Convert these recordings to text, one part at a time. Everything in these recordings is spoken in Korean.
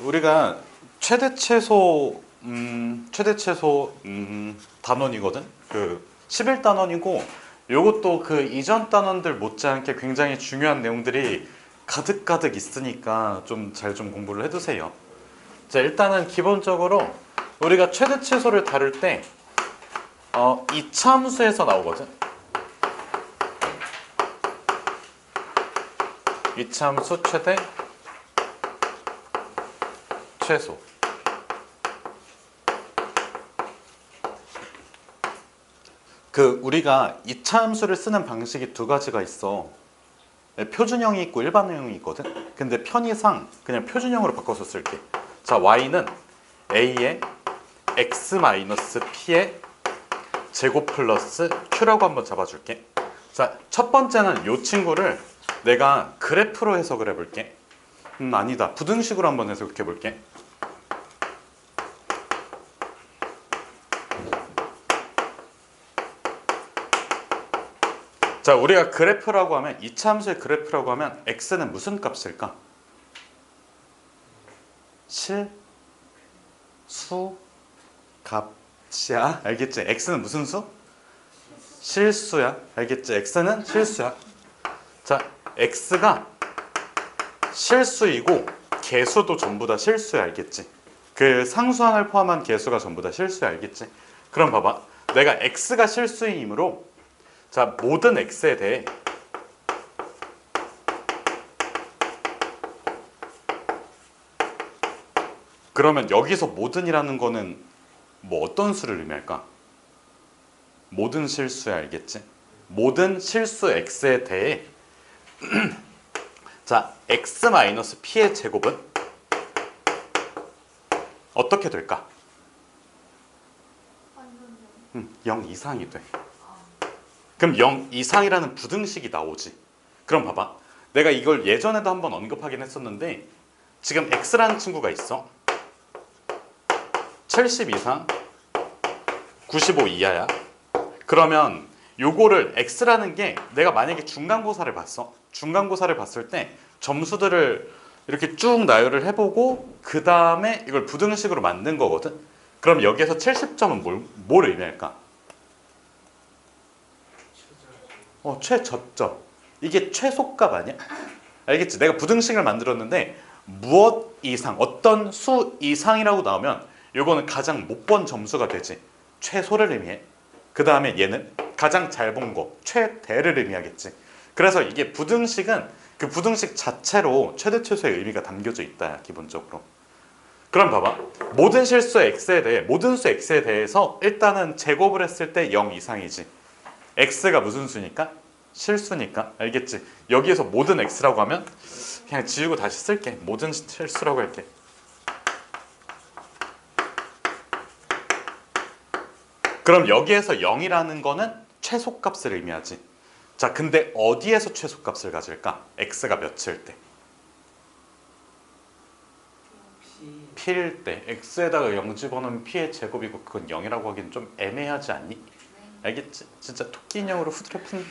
우리가 최대 최소 단원이거든. 11단원이고 요것도 그 이전 단원들 못지않게 굉장히 중요한 내용들이 가득가득 있으니까 좀 잘 좀 공부를 해두세요. 자, 일단은 기본적으로 우리가 최대 최소를 다룰 때 이차함수에서 나오거든. 이차함수 최대 최소. 우리가 이차함수를 쓰는 방식이 두 가지가 있어. 표준형이 있고 일반형이 있거든. 근데 편의상 그냥 표준형으로 바꿔서 쓸게. 자, y는 a의 x-p의 제곱 플러스 q라고 한번 잡아줄게. 자, 첫 번째는 이 친구를 내가 그래프로 해석을 해볼게. 아니다. 부등식으로 한번 해석해 볼게. 자, 우리가 그래프라고 하면 이차함수의 그래프라고 하면 x는 무슨 값일까? 실수 값이야. 알겠지? x는 무슨 수? 실수야. 알겠지? x는 실수야. 자, x가 실수이고 개수도 전부 다 실수야. 알겠지? 그 상수항을 포함한 개수가 전부 다 실수야. 알겠지? 그럼 봐봐. 내가 x가 실수이므로 자, 모든 x에 대해 그러면 여기서 모든이라는 거는 뭐 어떤 수를 의미할까? 모든 실수야. 알겠지? 모든 실수 x에 대해 자, x-p의 제곱은 어떻게 될까? 0 이상이 돼. 그럼 0 이상이라는 부등식이 나오지. 그럼 봐봐. 내가 이걸 예전에도 한번 언급하긴 했었는데 지금 x라는 친구가 있어. 70 이상, 95 이하야. 그러면 요거를 x라는 게 내가 만약에 중간고사를 봤어. 중간고사를 봤을 때 점수들을 이렇게 쭉 나열을 해보고 그 다음에 이걸 부등식으로 만든 거거든. 그럼 여기에서 70점은 뭘 의미할까? 최저점. 이게 최소값 아니야? 알겠지? 내가 부등식을 만들었는데 무엇 이상, 어떤 수 이상이라고 나오면 요거는 가장 못 본 점수가 되지. 최소를 의미해. 그 다음에 얘는 가장 잘 본 거, 최대를 의미하겠지. 그래서 이게 부등식은 그 부등식 자체로 최대 최소의 의미가 담겨져 있다. 기본적으로. 그럼 봐봐. 모든 실수 x에 대해, 모든 수 x에 대해서 일단은 제곱을 했을 때 0 이상이지. x가 무슨 수니까? 실수니까. 알겠지? 여기에서 모든 x라고 하면 그냥 지우고 다시 쓸게. 모든 실수라고 할게. 그럼 여기에서 0이라는 거는 최소값을 의미하지. 자, 근데 어디에서 최소값을 가질까? x가 몇일 때? p일 때. x에다가 0 집어넣으면 p의 제곱이고 그건 0이라고 하기는 좀 애매하지 않니? 알겠지? 진짜 토끼 인형으로 후드려 푼.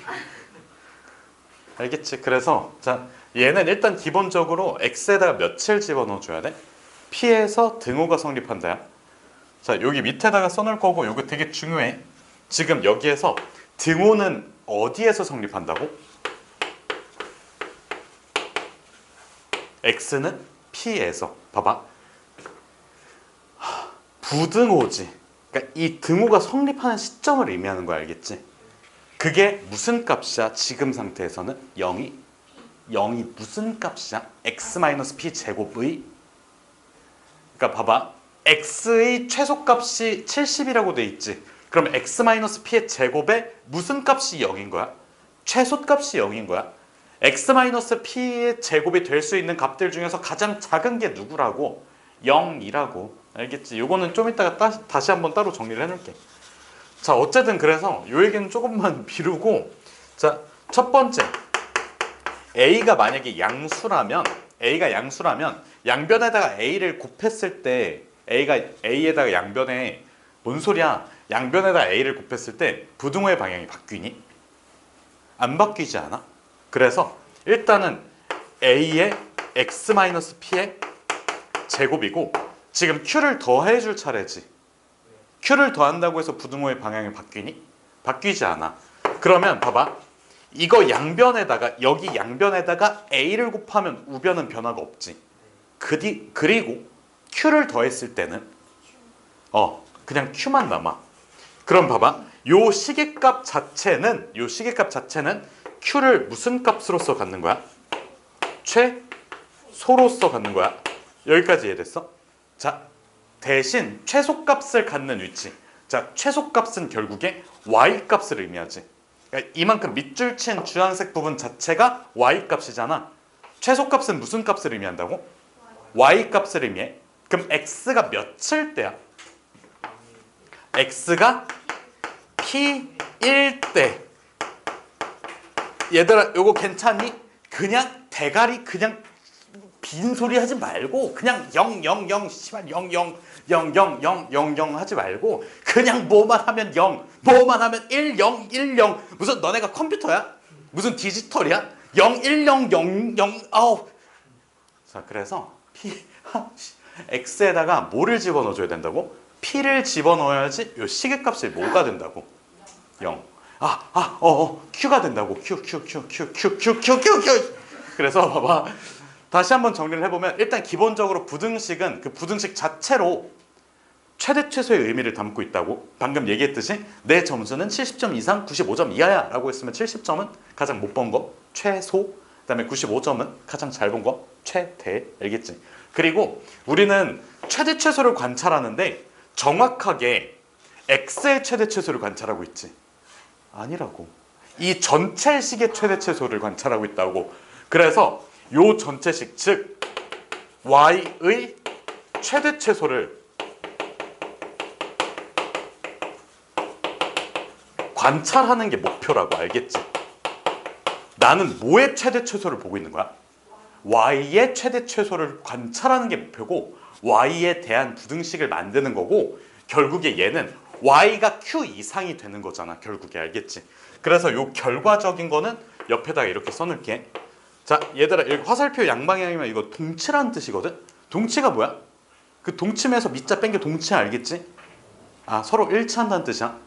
알겠지? 그래서 자, 얘는 일단 기본적으로 x에다가 몇을 집어넣어 줘야 돼? p에서 등호가 성립한다. 자, 여기 밑에다가 써놓을 거고 이거 되게 중요해. 지금 여기에서 등호는 어디에서 성립한다고? x는 p에서. 봐봐. 부등호지. 그러니까 이 등호가 성립하는 시점을 의미하는 거야. 알겠지? 그게 무슨 값이야? 지금 상태에서는 0이 무슨 값이야? x-p 제곱의. 그러니까 봐봐. x의 최소값이 70이라고 돼 있지. 그럼 x-p의 제곱에 무슨 값이 0인 거야? 최소값이 0인 거야. x-p의 제곱이 될 수 있는 값들 중에서 가장 작은 게 누구라고? 0이라고. 알겠지? 요거는 좀 이따가 다시 한번 따로 정리를 해놓을게. 자, 어쨌든 그래서 요 얘기는 조금만 미루고, 자, 첫 번째, a가 만약에 양수라면 양변에다가 a를 곱했을 때 a에다가 양변에 뭔 소리야? 양변에다가 a를 곱했을 때 부등호의 방향이 바뀌니? 안 바뀌지 않아? 그래서 일단은 a의 x-p의 제곱이고 지금 Q를 더해줄 차례지. Q를 더한다고 해서 부등호의 방향이 바뀌니? 바뀌지 않아. 그러면 봐봐. 이거 양변에다가 여기 양변에다가 A를 곱하면 우변은 변화가 없지. 그리고 Q를 더했을 때는 그냥 Q만 남아. 그럼 봐봐. 요 시계값 자체는 Q를 무슨 값으로서 갖는 거야? 최소로서 갖는 거야. 여기까지 이해됐어? 자, 대신 최소값을 갖는 위치. 자, 최소값은 결국에 y값을 의미하지. 그러니까 이만큼 밑줄 친 주황색 부분 자체가 y값이잖아. 최소값은 무슨 값을 의미한다고? y값을 의미해. 그럼 x가 몇일 때야? x가 p1 때. 얘들아, 요거 괜찮니? 그냥 대가리 그냥 빈소리 하지 말고 그냥 0, 0, 0, 씨발 0, 0, 0, 0, 0, 0, 0 하지 말고 그냥 뭐만 하면 0, 뭐만 하면 1, 0, 1, 0. 무슨 너네가 컴퓨터야? 무슨 디지털이야? 0, 1, 0, 0, 0, 아우. 자, 그래서 x에다가 뭐를 집어넣어줘야 된다고? p를 집어넣어야지 요 시계값이 뭐가 된다고? 0. q가 된다고. q. 그래서 봐봐. 다시 한번 정리를 해보면 일단 기본적으로 부등식은 그 부등식 자체로 최대 최소의 의미를 담고 있다고. 방금 얘기했듯이 내 점수는 70점 이상 95점 이하야 라고 했으면 70점은 가장 못 본 거 최소, 그 다음에 95점은 가장 잘 본 거 최대. 알겠지? 그리고 우리는 최대 최소를 관찰하는데 정확하게 x의 최대 최소를 관찰하고 있지. 아니라고. 이 전체식의 최대 최소를 관찰하고 있다고. 그래서 요 전체식, 즉 y의 최대 최소를 관찰하는 게 목표라고. 알겠지? 나는 뭐의 최대 최소를 보고 있는 거야? y의 최대 최소를 관찰하는 게 목표고 y에 대한 부등식을 만드는 거고 결국에 얘는 y가 q 이상이 되는 거잖아. 결국에. 알겠지? 그래서 요 결과적인 거는 옆에다가 이렇게 써놓을게. 자, 얘들아, 여기 화살표 양방향이면 이거 동치라는 뜻이거든? 동치가 뭐야? 그 동치면서 밑자 뺀 게 동치 알겠지? 서로 일치한다는 뜻이야.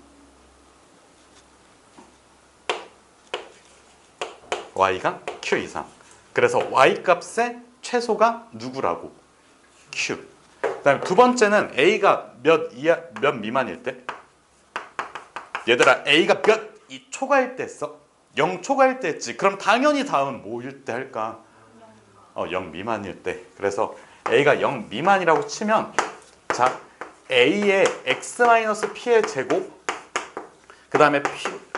y가 q 이상. 그래서 y값의 최소가 누구라고? q. 그 다음에 두 번째는 a가 몇 미만일 때? 얘들아, a가 이 초과일 때 했어? 0 초과일 때 했지. 그럼 당연히 다음은 뭐일 때 할까? 0 미만일 때. 그래서 a가 0 미만이라고 치면 자, a의 x-p의 제곱 그 다음에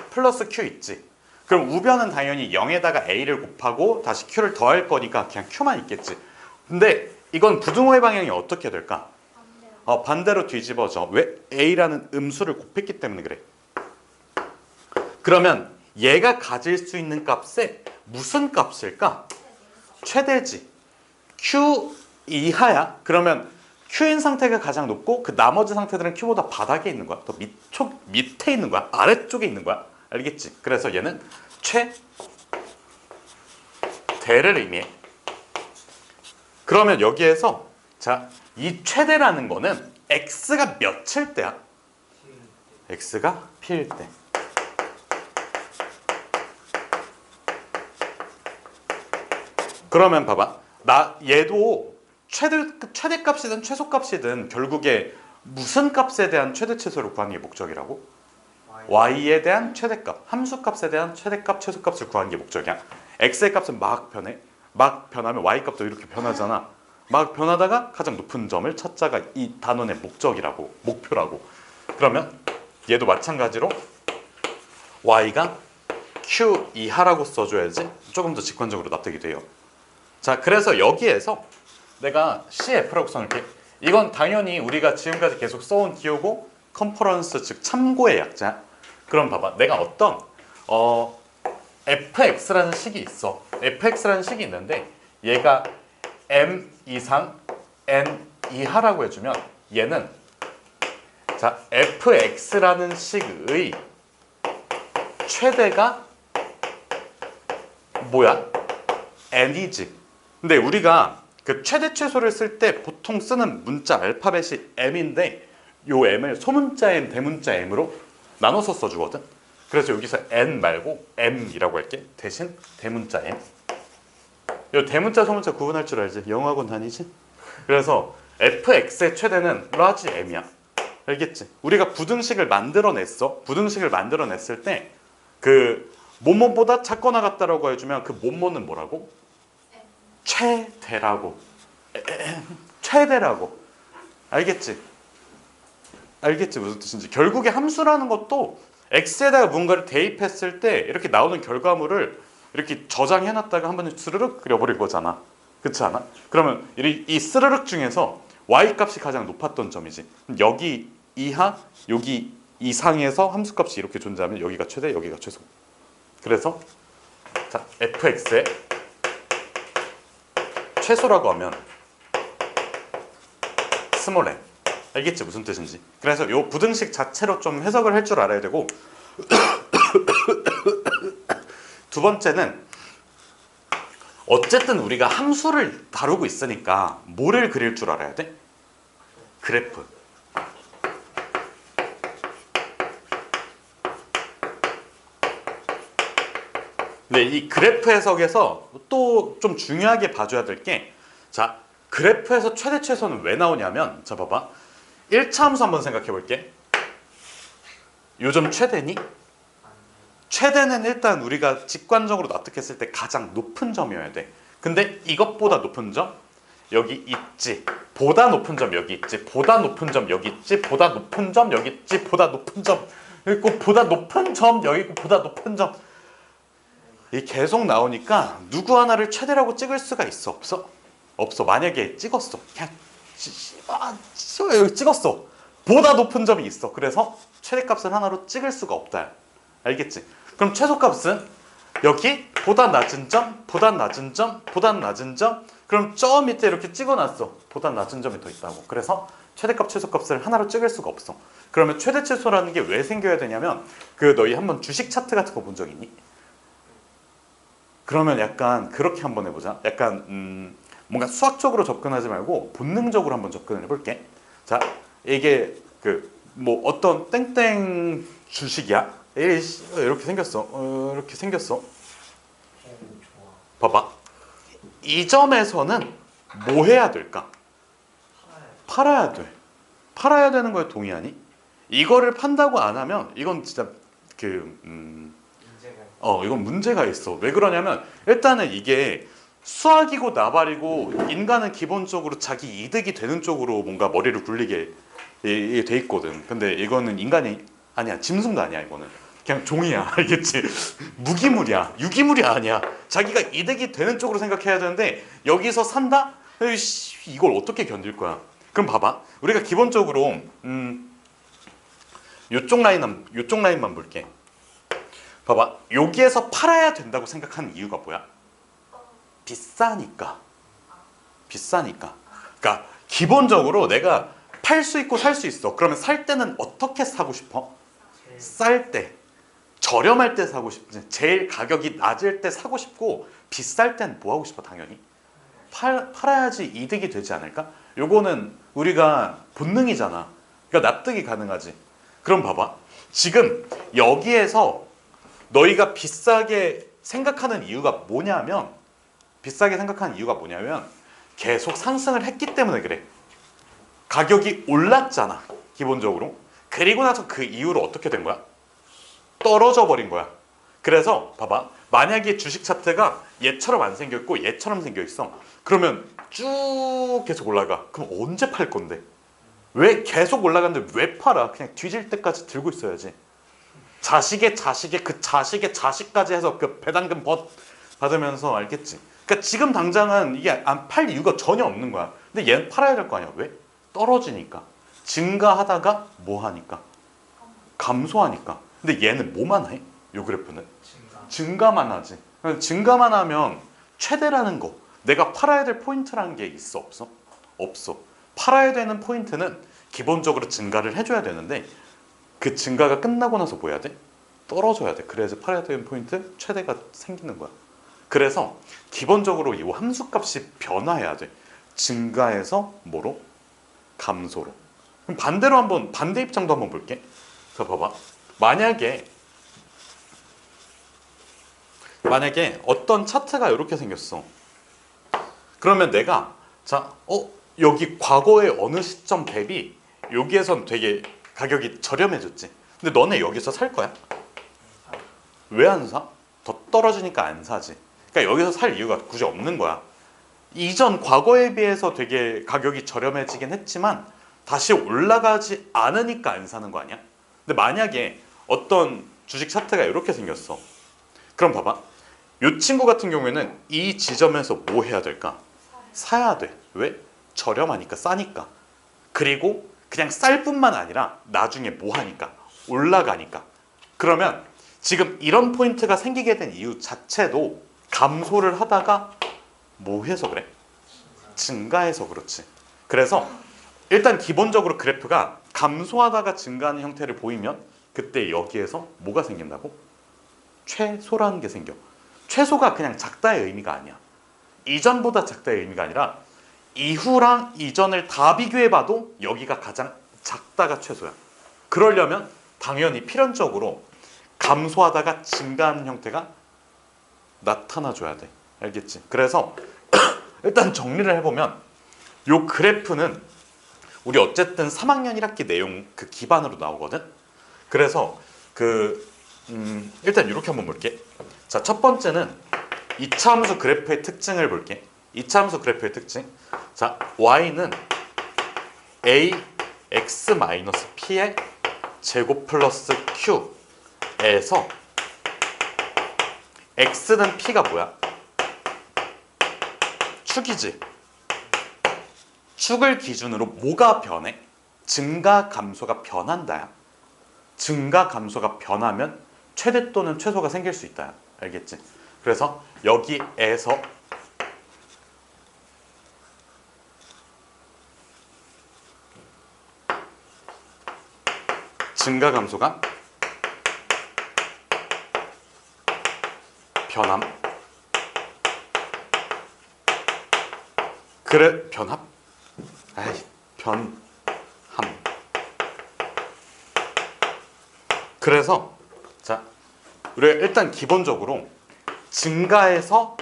플러스 q 있지. 그럼 우변은 당연히 0에다가 a를 곱하고 다시 q를 더할 거니까 그냥 q만 있겠지. 근데 이건 부등호의 방향이 어떻게 될까? 반대로 뒤집어져. 왜? a라는 음수를 곱했기 때문에 그래. 그러면 얘가 가질 수 있는 값에 무슨 값일까? 최대지. q 이하야. 그러면 q인 상태가 가장 높고 그 나머지 상태들은 q보다 바닥에 있는 거야. 더 밑에 있는 거야. 아래쪽에 있는 거야. 알겠지? 그래서 얘는 최대를 의미해. 그러면 여기에서 자, 이 최대라는 거는 x가 몇일 때야? x가 p일 때. 그러면 봐봐. 얘도 최대값이든 최소값이든 결국에 무슨 값에 대한 최대 최소를 구하는 게 목적이라고? y에 대한 최대값, 함수값에 대한 최대값, 최소값을 구하는 게 목적이야. x의 값은 막 변해. 막 변하면 y값도 이렇게 변하잖아. 막 변하다가 가장 높은 점을 찾자가 이 단원의 목적이라고, 목표라고. 그러면 얘도 마찬가지로 y가 q 이하라고 써줘야지 조금 더 직관적으로 납득이 돼요. 자, 그래서 여기에서 내가 CF라고 써놓을게. 이건 당연히 우리가 지금까지 계속 써온 기호고 컨퍼런스, 즉 참고의 약자. 그럼 봐봐. 내가 어떤 fx라는 식이 있어. fx라는 식이 있는데 얘가 m 이상 n 이하라고 해주면 얘는 자, fx라는 식의 최대가 뭐야? n이지. 근데 우리가 그 최대 최소를 쓸 때 보통 쓰는 문자 알파벳이 m인데 요 m을 소문자 m, 대문자 m으로 나눠서 써주거든. 그래서 여기서 n 말고 m이라고 할게. 대신 대문자 m. 요 대문자 소문자 구분할 줄 알지? 영어학원 다니지? 그래서 fx의 최대는 라지 m이야. 알겠지? 우리가 부등식을 만들어냈어. 부등식을 만들어냈을 때 그 뭐뭐보다 작거나 같다라고 해주면 그 뭐뭐는 뭐라고? 최대라고. 최대라고. 알겠지? 알겠지? 무슨 뜻인지. 결국에 함수라는 것도 x에다가 뭔가를 대입했을 때 이렇게 나오는 결과물을 이렇게 저장해놨다가 한 번에 스르륵 그려버린 거잖아. 그렇지 않아? 그러면 이 스르륵 중에서 y 값이 가장 높았던 점이지. 여기 이하, 여기 이상에서 함수값이 이렇게 존재하면 여기가 최대, 여기가 최소. 그래서 자, fx의 최소라고 하면 스몰 m. 알겠지? 무슨 뜻인지. 그래서 요 부등식 자체로 좀 해석을 할 줄 알아야 되고 두 번째는 어쨌든 우리가 함수를 다루고 있으니까 뭐를 그릴 줄 알아야 돼? 그래프. 근데 이 그래프 해석에서 또 좀 중요하게 봐줘야 될 게, 자, 그래프에서 최대 최소는 왜 나오냐면, 자 봐봐, 1차 함수 한번 생각해 볼게. 요점 최대니? 최대는 일단 우리가 직관적으로 납득했을 때 가장 높은 점이어야 돼. 근데 이것보다 높은 점 여기 있지, 보다 높은 점 여기 있지, 보다 높은 점 여기 있지, 보다 높은 점 여기 있지, 보다 높은 점 여기 있고, 보다 높은 점 여기 있고, 보다 높은 점. 이 계속 나오니까 누구 하나를 최대라고 찍을 수가 있어? 없어? 없어. 만약에 찍었어, 그냥 여기 찍었어, 보다 높은 점이 있어. 그래서 최대값을 하나로 찍을 수가 없다. 알겠지? 그럼 최소값은 여기 보다 낮은 점, 보다 낮은 점, 보다 낮은 점. 그럼 저 밑에 이렇게 찍어놨어. 보다 낮은 점이 더 있다고. 그래서 최대값, 최소값을 하나로 찍을 수가 없어. 그러면 최대 최소라는 게 왜 생겨야 되냐면, 그 너희 한번 주식 차트 같은 거 본 적 있니? 그러면 약간 그렇게 한번 해보자. 약간 뭔가 수학적으로 접근하지 말고 본능적으로 한번 접근을 해볼게. 자, 이게 그 뭐 어떤 땡땡 주식이야. 이렇게 생겼어. 이렇게 생겼어. 봐봐. 이 점에서는 뭐 해야 될까? 팔아야 돼. 팔아야 되는 거에 동의하니? 이거를 판다고 안 하면 이건 진짜 이건 문제가 있어. 왜 그러냐면, 일단은 이게 수학이고 나발이고 인간은 기본적으로 자기 이득이 되는 쪽으로 뭔가 머리를 굴리게 돼 있거든. 근데 이거는 인간이 아니야. 짐승도 아니야. 이거는 그냥 종이야. 알겠지? 무기물이야. 유기물이 아니야. 자기가 이득이 되는 쪽으로 생각해야 되는데 여기서 산다? 에이씨, 이걸 어떻게 견딜 거야? 그럼 봐봐. 우리가 기본적으로 요쪽 라인만 볼게. 봐봐. 여기에서 팔아야 된다고 생각하는 이유가 뭐야? 비싸니까. 비싸니까. 그러니까 기본적으로 내가 팔 수 있고 살 수 있어. 그러면 살 때는 어떻게 사고 싶어? 쌀 때. 저렴할 때 사고 싶지. 제일 가격이 낮을 때 사고 싶고, 비쌀 땐 뭐 하고 싶어? 당연히 팔아야지 이득이 되지 않을까? 요거는 우리가 본능이잖아. 그러니까 납득이 가능하지. 그럼 봐봐. 지금 여기에서 너희가 비싸게 생각하는 이유가 뭐냐면, 계속 상승을 했기 때문에 그래. 가격이 올랐잖아, 기본적으로. 그리고 나서 그 이후로 어떻게 된 거야? 떨어져 버린 거야. 그래서 봐봐. 만약에 주식 차트가 얘처럼 안 생겼고 얘처럼 생겨 있어. 그러면 쭉 계속 올라가. 그럼 언제 팔 건데? 왜 계속 올라가는데 왜 팔아? 그냥 뒤질 때까지 들고 있어야지. 자식의 그 자식의 자식까지 해서 그 배당금 받으면서. 알겠지? 그러니까 지금 당장은 이게 안 팔 이유가 전혀 없는 거야. 근데 얘는 팔아야 될 거 아니야. 왜? 떨어지니까. 증가하다가 뭐 하니까? 감소하니까. 근데 얘는 뭐만 해? 요 그래프는 증가만 하지. 증가만 하면 최대라는 거, 내가 팔아야 될 포인트라는 게 있어? 없어? 없어. 팔아야 되는 포인트는 기본적으로 증가를 해줘야 되는데, 그 증가가 끝나고 나서 뭐 해야 돼? 떨어져야 돼. 그래야지 팔아야 되는 포인트 최대가 생기는 거야. 그래서 기본적으로 이 함수값이 변화해야 돼. 증가해서 뭐로? 감소로. 그럼 반대로 한번 반대 입장도 한번 볼게. 자 봐봐. 만약에 어떤 차트가 이렇게 생겼어. 그러면 내가 자, 여기 과거의 어느 시점 대비 여기에선 되게 가격이 저렴해졌지. 근데 너네 여기서 살 거야? 왜 안 사? 더 떨어지니까 안 사지. 그러니까 여기서 살 이유가 굳이 없는 거야. 이전 과거에 비해서 되게 가격이 저렴해지긴 했지만 다시 올라가지 않으니까 안 사는 거 아니야? 근데 만약에 어떤 주식 차트가 이렇게 생겼어. 그럼 봐봐. 이 친구 같은 경우에는 이 지점에서 뭐 해야 될까? 사야 돼. 왜? 저렴하니까, 싸니까. 그리고 그냥 쌀 뿐만 아니라 나중에 뭐 하니까? 올라가니까. 그러면 지금 이런 포인트가 생기게 된 이유 자체도 감소를 하다가 뭐 해서 그래? 증가해서 그렇지. 그래서 일단 기본적으로 그래프가 감소하다가 증가하는 형태를 보이면 그때 여기에서 뭐가 생긴다고? 최소라는 게 생겨. 최소가 그냥 작다의 의미가 아니야. 이전보다 작다의 의미가 아니라 이후랑 이전을 다 비교해봐도 여기가 가장 작다가 최소야. 그러려면 당연히 필연적으로 감소하다가 증가하는 형태가 나타나줘야 돼. 알겠지? 그래서 일단 정리를 해보면 요 그래프는 우리 어쨌든 3학년 1학기 내용 그 기반으로 나오거든. 그래서 일단 이렇게 한번 볼게. 자, 첫 번째는 이차함수 그래프의 특징을 볼게. 이차함수 그래프의 특징. 자, y는 ax-p의 제곱 플러스 q에서 x는 p가 뭐야? 축이지. 축을 기준으로 뭐가 변해? 증가 감소가 변한다야. 증가 감소가 변하면 최대 또는 최소가 생길 수 있다야. 알겠지? 그래서 여기에서 증가 감소가 변함. 그래, 변합? 변함. 그래서 자, 우리가 일단 기본적으로 증가해서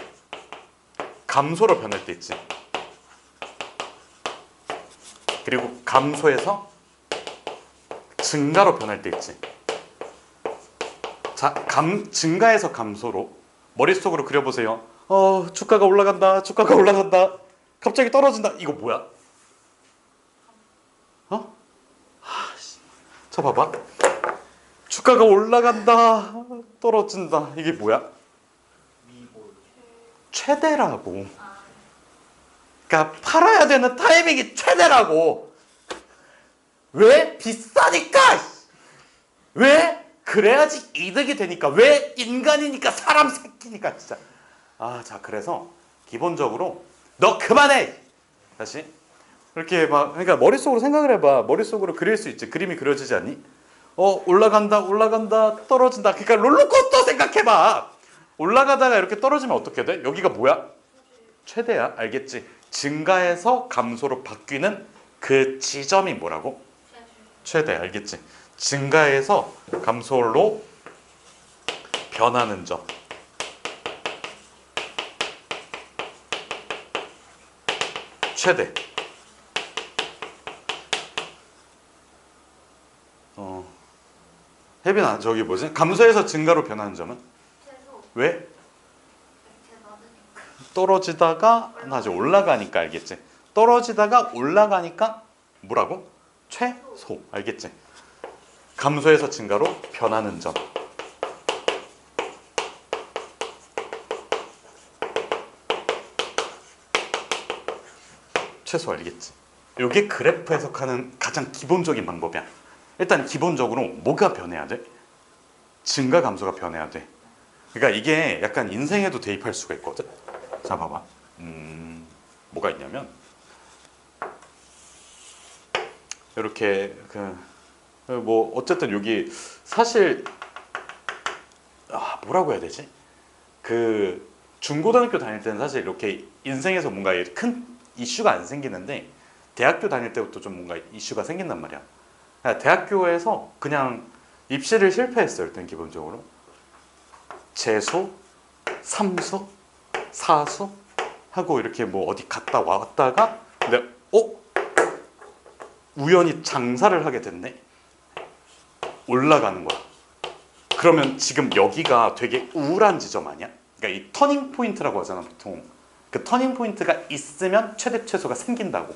감소로 변할 때 있지. 그리고 감소해서 증가로 변할 때 있지. 자, 증가해서 감소로 머릿속으로 그려보세요. 주가가 올라간다. 주가가 올라간다. 갑자기 떨어진다. 이거 뭐야? 자, 봐봐. 주가가 올라간다. 떨어진다. 이게 뭐야? 최대라고. 그러니까 팔아야 되는 타이밍이 최대라고. 왜? 비싸니까. 왜? 그래야지 이득이 되니까. 왜? 인간이니까, 사람 새끼니까. 진짜. 자, 그래서 기본적으로 너 그만해. 다시 이렇게 막, 그러니까 머릿속으로 생각을 해봐. 머릿속으로 그릴 수 있지. 그림이 그려지지 않니? 올라간다, 올라간다, 떨어진다. 그러니까 롤러코스터 생각해봐. 올라가다가 이렇게 떨어지면 어떻게 돼? 여기가 뭐야? 최대야. 알겠지? 증가해서 감소로 바뀌는 그 지점이 뭐라고? 최대. 알겠지? 증가해서 감소로 변하는 점. 최대. 혜빈아, 저기 뭐지? 감소해서 증가로 변하는 점은? 최소. 왜? 액체 많으니까. 떨어지다가 다시 올라가니까. 알겠지? 떨어지다가 올라가니까 뭐라고? 최소. 알겠지? 감소해서 증가로 변하는 점. 최소. 알겠지? 이게 그래프 해석하는 가장 기본적인 방법이야. 일단 기본적으로 뭐가 변해야 돼? 증가 감소가 변해야 돼. 그러니까 이게 약간 인생에도 대입할 수가 있거든. 자, 봐봐. 뭐가 있냐면 이렇게 뭐 어쨌든 여기 사실 뭐라고 해야 되지? 중고등학교 다닐 때는 사실 이렇게 인생에서 뭔가 큰 이슈가 안 생기는데 대학교 다닐 때부터 좀 뭔가 이슈가 생긴단 말이야. 그러니까 대학교에서 그냥 입시를 실패했어요. 일단 기본적으로 재수, 삼수, 사수 하고 이렇게 뭐 어디 갔다 왔다가 근데 우연히 장사를 하게 됐네. 올라가는 거야. 그러면 지금 여기가 되게 우울한 지점 아니야? 그러니까 이 터닝 포인트라고 하잖아 보통. 그 터닝 포인트가 있으면 최대 최소가 생긴다고.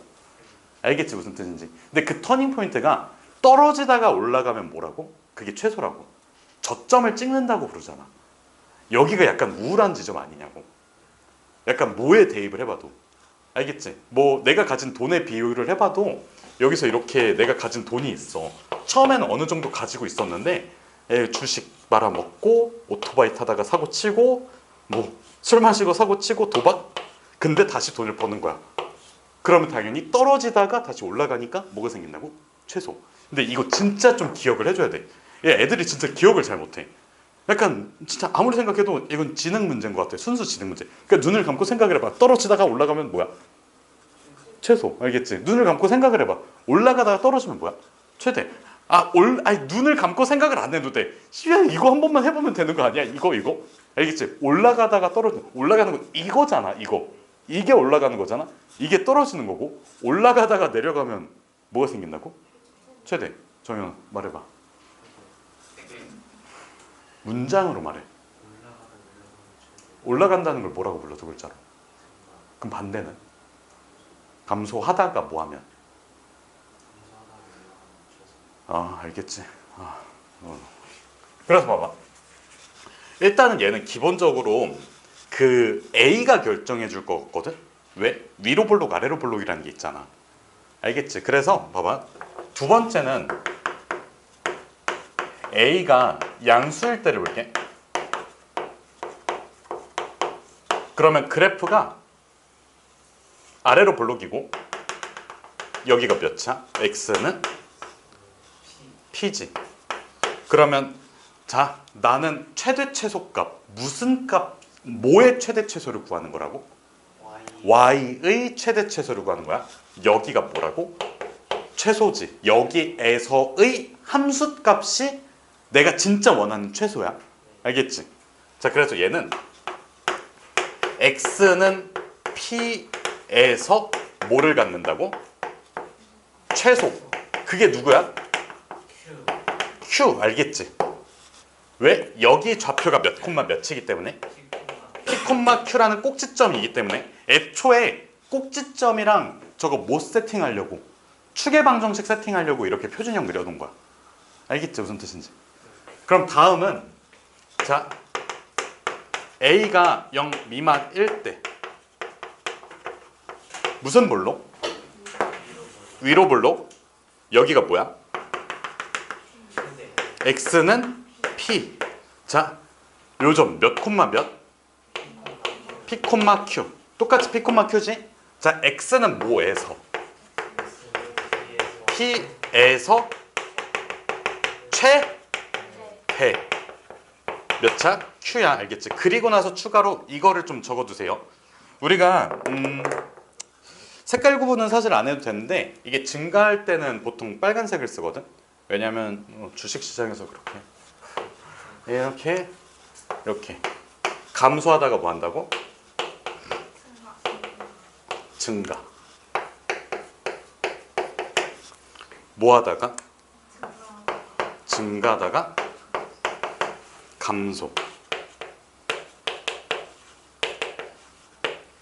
알겠지 무슨 뜻인지. 근데 그 터닝 포인트가 떨어지다가 올라가면 뭐라고? 그게 최소라고. 저점을 찍는다고 부르잖아. 여기가 약간 우울한 지점 아니냐고. 약간 뭐에 대입을 해봐도. 알겠지? 뭐 내가 가진 돈의 비율을 해봐도 여기서 이렇게 내가 가진 돈이 있어. 처음에는 어느 정도 가지고 있었는데 주식 말아먹고 오토바이 타다가 사고 치고 뭐 술 마시고 사고 치고 도박. 근데 다시 돈을 버는 거야. 그러면 당연히 떨어지다가 다시 올라가니까 뭐가 생긴다고? 최소. 근데 이거 진짜 좀 기억을 해줘야 돼. 애들이 진짜 기억을 잘 못해. 약간 진짜 아무리 생각해도 이건 지능 문제인 것 같아. 순수 지능 문제. 그러니까 눈을 감고 생각을 해봐. 떨어지다가 올라가면 뭐야? 최소. 알겠지? 눈을 감고 생각을 해봐. 올라가다가 떨어지면 뭐야? 최대. 아니 눈을 감고 생각을 안 해도 돼. 이거 한 번만 해보면 되는 거 아니야? 이거. 알겠지? 올라가다가 올라가는 거 이거잖아. 이게 올라가는 거잖아. 이게 떨어지는 거고 올라가다가 내려가면 뭐가 생긴다고? 최대. 정현 말해봐. 문장으로 말해. 올라간다는 걸 뭐라고 불러 두 글자로? 그럼 반대는? 감소하다가 뭐 하면? 알겠지. 그래서 봐봐. 일단은 얘는 기본적으로 그 A가 결정해 줄 것 같거든? 왜? 위로 볼록 아래로 볼록이라는 게 있잖아. 알겠지? 그래서 봐봐. 두 번째는 A가 양수일 때를 볼게. 그러면 그래프가 아래로 볼록이고 여기가 몇이야? X는 P지. 그러면 자, 나는 최대 최소값 무슨 값 뭐의 최대 최소를 구하는 거라고? Y의 최대 최소를 구하는 거야. 여기가 뭐라고? 최소지. 여기에서의 함수값이 내가 진짜 원하는 최소야. 알겠지? 자, 그래서 얘는 X는 P에서 뭐를 갖는다고? 최소. 그게 누구야? Q. 알겠지? 왜? 여기 좌표가 몇 콤마 몇이기 때문에 P, Q라는 꼭지점이기 때문에 애초에 꼭지점이랑 저거 뭐 세팅하려고 축의 방정식 세팅하려고 이렇게 표준형 그려놓은 거야. 알겠지? 무슨 뜻인지. 그럼 다음은 자 A가 0 미만일 때 무슨 볼록? 위로 볼록. 여기가 뭐야? X는 P. 자, 요점 몇 콤마 몇? P, Q. 똑같이 P, Q지? 자, X는 뭐에서? P에서 최대. 몇 차? Q야. 알겠지? 그리고 나서 추가로 이거를 좀 적어두세요. 우리가 색깔 구분은 사실 안 해도 되는데 이게 증가할 때는 보통 빨간색을 쓰거든. 왜냐면 주식시장에서 그렇게 이렇게 감소하다가 뭐 한다고? 증가. 뭐 하다가? 증가하다가 감소.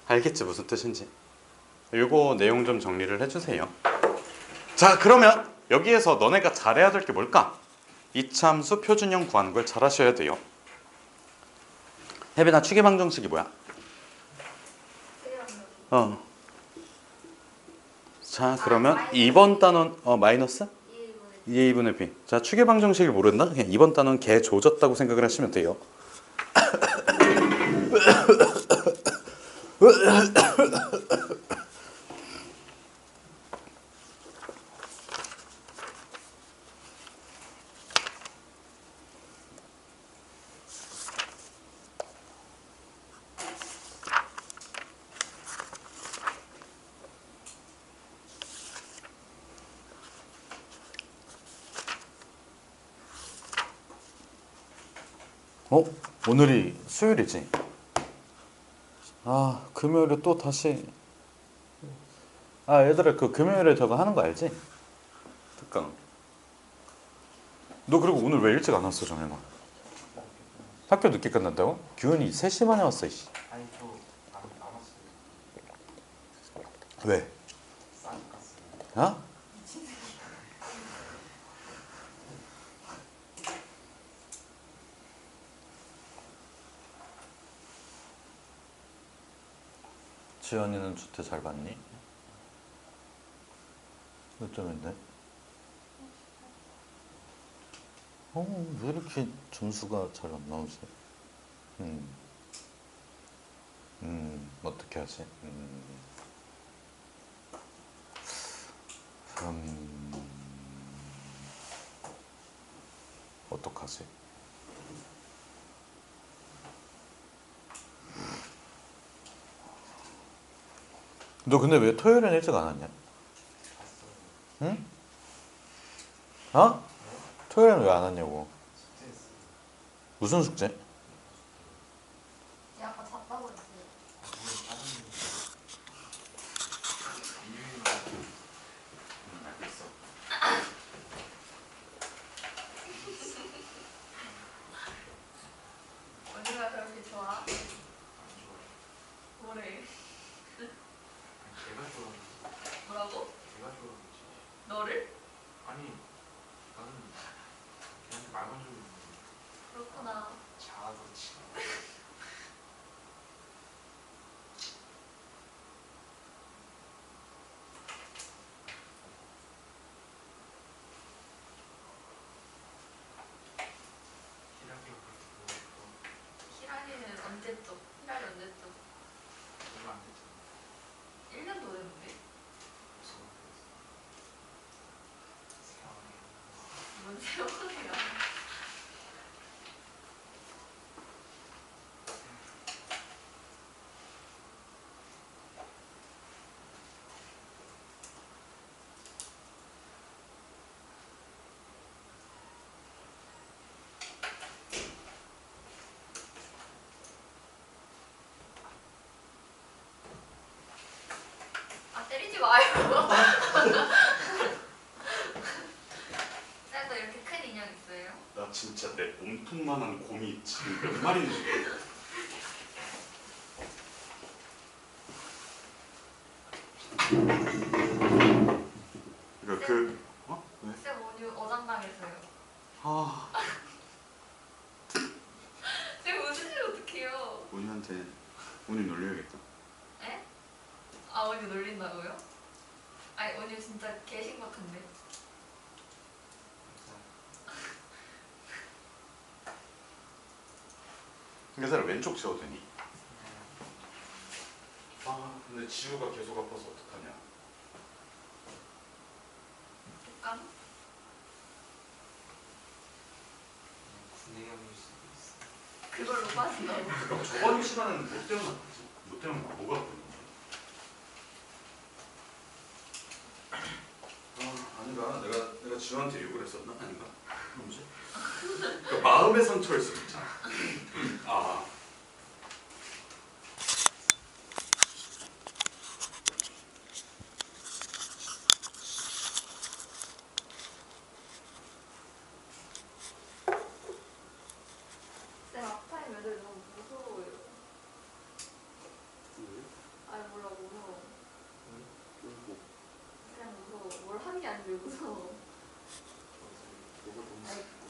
알겠지? 무슨 뜻인지. 이거 내용 좀 정리를 해주세요. 자, 그러면 여기에서 너네가 잘해야 될 게 뭘까? 이차함수 표준형 구하는 걸 잘 하셔야 돼요. 혜빈아, 추계 방정식이 뭐야? 자, 그러면 2번 단원 마이너스? 2A분의 B. 자, 추계 방정식을 모른다? 그냥 2번 단원 개 조졌다고 생각을 하시면 돼요. 어? 오늘이 수요일이지? 아, 금요일에 또 다시. 아, 얘들아, 그 금요일에 저거 하는 거 알지? 특강. 너 그리고 오늘 왜 일찍 안 왔어, 정현아? 학교 늦게 끝난다고? 규현이 3시 반에 왔어, 이씨. 아니 저안 왔어요. 왜? 쌀 어? 지연이는 주태 잘 봤니? 몇 점인데? 왜 이렇게 점수가 잘 안 나오지? 어떻게 하지? 어떡하지? 너 근데 왜 토요일엔 일찍 안 왔냐? 응? 어? 토요일엔 왜 안 왔냐고? 숙제했어요. 무슨 숙제? 얘 아까 잤다고 했지. 알겠어. 언니가 그렇게 좋아? 뭐래? 걔가 좋아하지. 뭐라고? 걔가 좋아하지. 너를? 아니 나는 걔한테 말만 좀 있는데 그렇구나. 자아도치. 희락이가 그렇게 보고 싶어. 희란이는 언제적? 희란이 언제적? 별로 안 됐잖아. 1년도 됐는데? 벌써 세월이. 뭔 세월이야. 아, 때리지 마요. 쌤도 이렇게 큰 인형 있어요? 나 진짜 내 몸통만한 곰이 지금 몇 마리 있는지. 그러니까 왜? 쌤 오늘 어장당했어요. 아, 쌤 웃으시면 어떡해요? 본인한테 본인 놀려야겠다. 에? 아, 언니 놀린다고요? 아니, 언니 진짜 개신박한데. 그 사람 왼쪽 지워도 되니? 아, 근데 지우가 계속 아파서 어떡하냐? 독감? 구내염일 수도 있어. 그걸로 빠진다고? 그러니까 저번 시간에는 뭐 때문에 아프지? 뭐 때문에 뭐가 아픈 거지? 아, 아닌가? 내가 지우한테 욕을 했었나? 아닌가? 뭐지? 그러니까 마음의 상처일 수도 있잖아. 아. 쌤 앞타임 애들 너무 무서워요. 아니 몰라 무서워. 쌤 무서워. 뭘 한 게 아니고 무서워.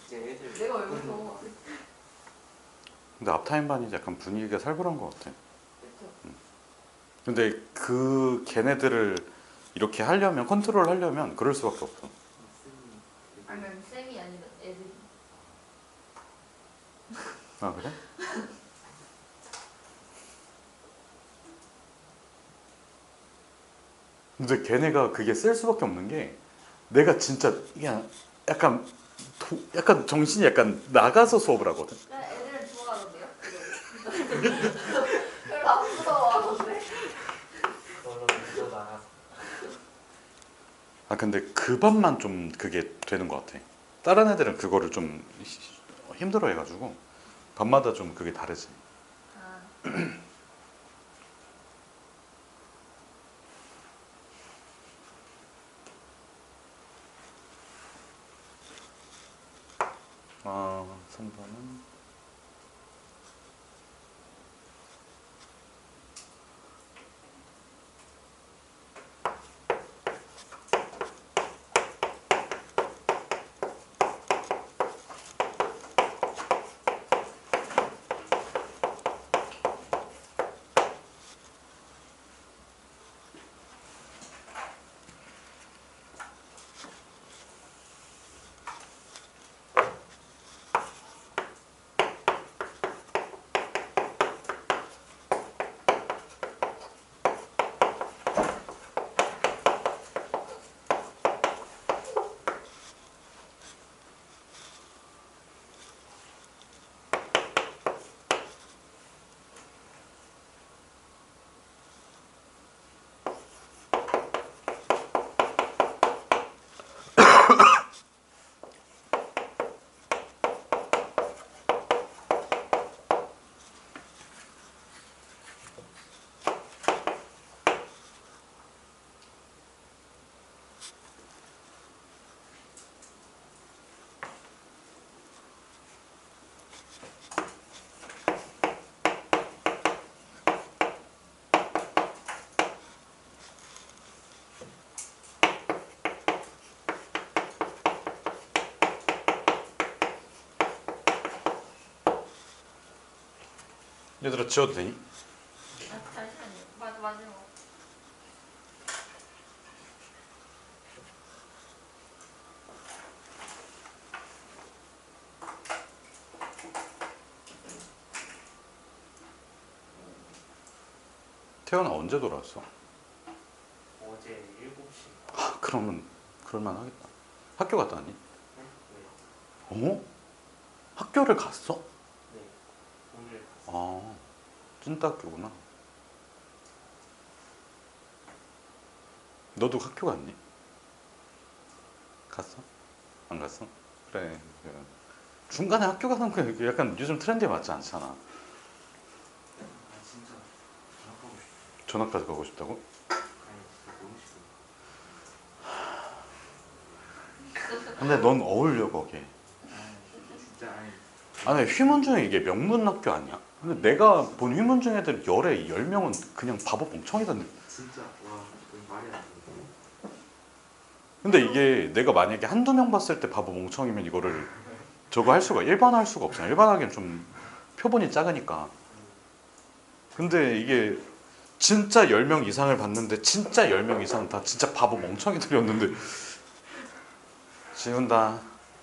이제 애들 내가 왜 무서워? 근데 앞타임 반이 약간 분위기가 살벌한 것 같아. 그쵸? 근데 그 걔네들을 이렇게 하려면 컨트롤 하려면 그럴 수밖에 없어. 아니면 쌤이 아니라 애들이. 아 그래? 근데 걔네가 그게 쓸 수밖에 없는 게 내가 진짜 그냥 약간 정신이 약간 나가서 수업을 하거든. 나 애들은 좋아하던데요? 별로 안 무서워하던데? 그걸로 먼저 나가서 아 근데 그 반만 좀 그게 되는 것 같아. 다른 애들은 그거를 좀 힘들어 해가지고 밤마다 좀 그게 다르지. 아, 아, 3번은 얘들아 지워도 되니? 아 잠시만요. 마지막. 태연아 언제 돌아왔어? 어제 7시. 아, 그러면 그럴만 하겠다. 학교 갔다 왔니? 네? 어? 학교를 갔어? 네. 오늘 갔어요. 아, 찐따학교구나. 너도 학교 갔니? 갔어? 안 갔어? 그래. 중간에 학교 가는 거 약간 요즘 트렌드에 맞지 않잖아. 아 진짜 전학하고 싶어요. 전학까지 가고 싶다고? 아니 진짜 너무 싫어요. 근데 넌 어울려 거기에. 아니 진짜 아니. 아니 휘문중에 이게 명문학교 아니야? 근데 내가 본 휘문중 애들 열에 10명은 그냥 바보 멍청이던데. 진짜 와 그건 말이 안 돼. 근데 이게 내가 만약에 한두 명 봤을 때 바보 멍청이면 이거를 저거 할 수가 일반화할 수가 없잖아. 일반화하기엔 좀 표본이 작으니까. 근데 이게 진짜 10명 이상을 봤는데 진짜 10명 이상은 다 진짜 바보 멍청이들이었는데 지운다.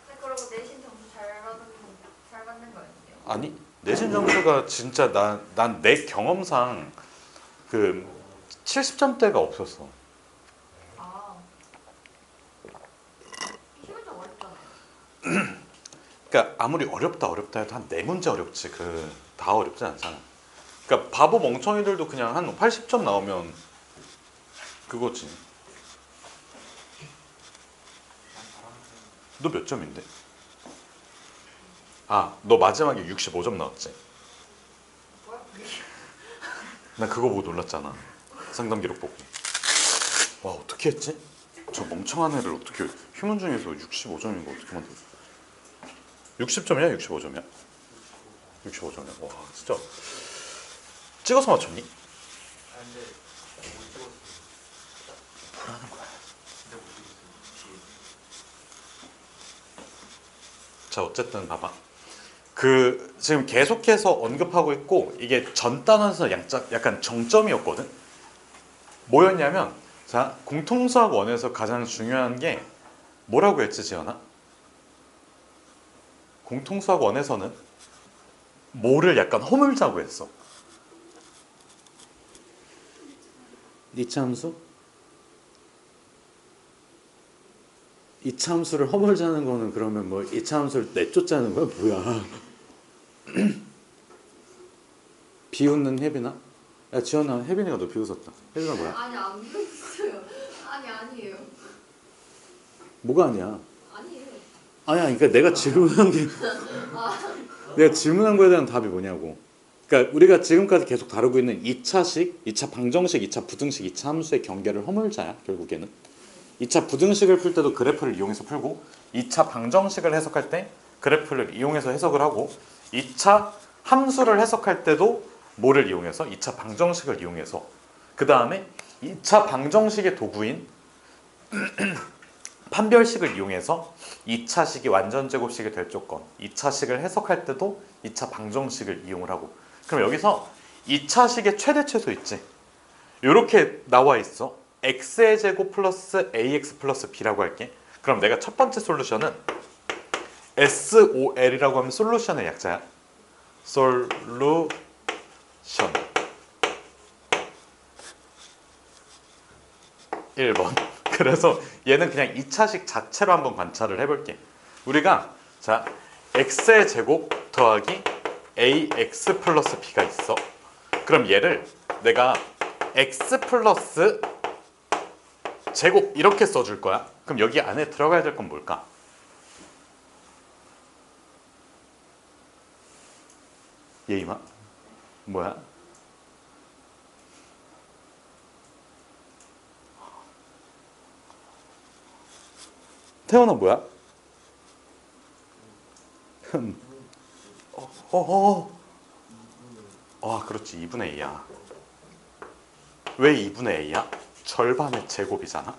근데 그러고 내신 점수 잘 받는 거 아니에요? 아니 내신 점수가 진짜 난 내 경험상 그 70점대가 없었어. 아, 시험 좀 어렵잖아요. 그러니까 아무리 어렵다 해도 한 4문제 어렵지 그 다 어렵지 않잖아. 그러니까 바보 멍청이들도 그냥 한 80점 나오면 그거지. 난 잘하는 편. 너 몇 점인데? 아, 너 마지막에 65점 나왔지? 뭐야 그게? 나 그거 보고 놀랐잖아. 상담 기록 보고. 와, 어떻게 했지? 저 멍청한 애를 어떻게 휴문 중에서 65점인 거 어떻게 만들었어? 60점이야? 65점이야? 65점이야. 와, 진짜 찍어서 맞췄니? 아 근데 못 찍었어요. 뭐라는 거야? 진짜 못 찍었어요. 자, 어쨌든 봐봐. 그 지금 계속해서 언급하고 있고 이게 전 단원에서 약간 정점이었거든. 뭐였냐면 자 공통수학 원에서 가장 중요한 게 뭐라고 했지 지연아? 공통수학 원에서는 뭐를 약간 허물자고 했어. 이참수? 이참수를 허물자는 거는 그러면 뭐 이참수를 내쫓자는 거야? 뭐야? 비웃는 혜빈아? 야 지연아 혜빈이가 너 비웃었다. 혜빈아 뭐야? 아니 안 비웃어요. 아니 아니에요. 뭐가 아니야? 아니에요. 아니야 그러니까 내가 질문한 게 아 내가 질문한 거에 대한 답이 뭐냐고. 그러니까 우리가 지금까지 계속 다루고 있는 2차식, 2차 방정식, 2차 부등식, 2차 함수의 경계를 허물자야 결국에는. 2차 부등식을 풀 때도 그래프를 이용해서 풀고 2차 방정식을 해석할 때 그래프를 이용해서 해석을 하고 2차 함수를 해석할 때도 뭐를 이용해서? 2차 방정식을 이용해서. 그 다음에 2차 방정식의 도구인 판별식을 이용해서 2차식이 완전제곱식이 될 조건 2차식을 해석할 때도 2차 방정식을 이용을 하고. 그럼 여기서 2차식의 최대 최소 있지? 이렇게 나와 있어. x의 제곱 플러스 ax 플러스 b라고 할게. 그럼 내가 첫 번째 솔루션은 SOL이라고 하면 솔루션의 약자야. 솔루션. 1번. 그래서 얘는 그냥 2차식 자체로 한번 관찰을 해볼게. 우리가 자 x의 제곱 더하기 ax 플러스 b가 있어. 그럼 얘를 내가 x 플러스 제곱 이렇게 써줄 거야. 그럼 여기 안에 들어가야 될 건 뭘까? 예임아? 뭐야? 태연아 뭐야? 그렇지 2분의 2야. 왜 2분의 A야? 절반의 제곱이잖아.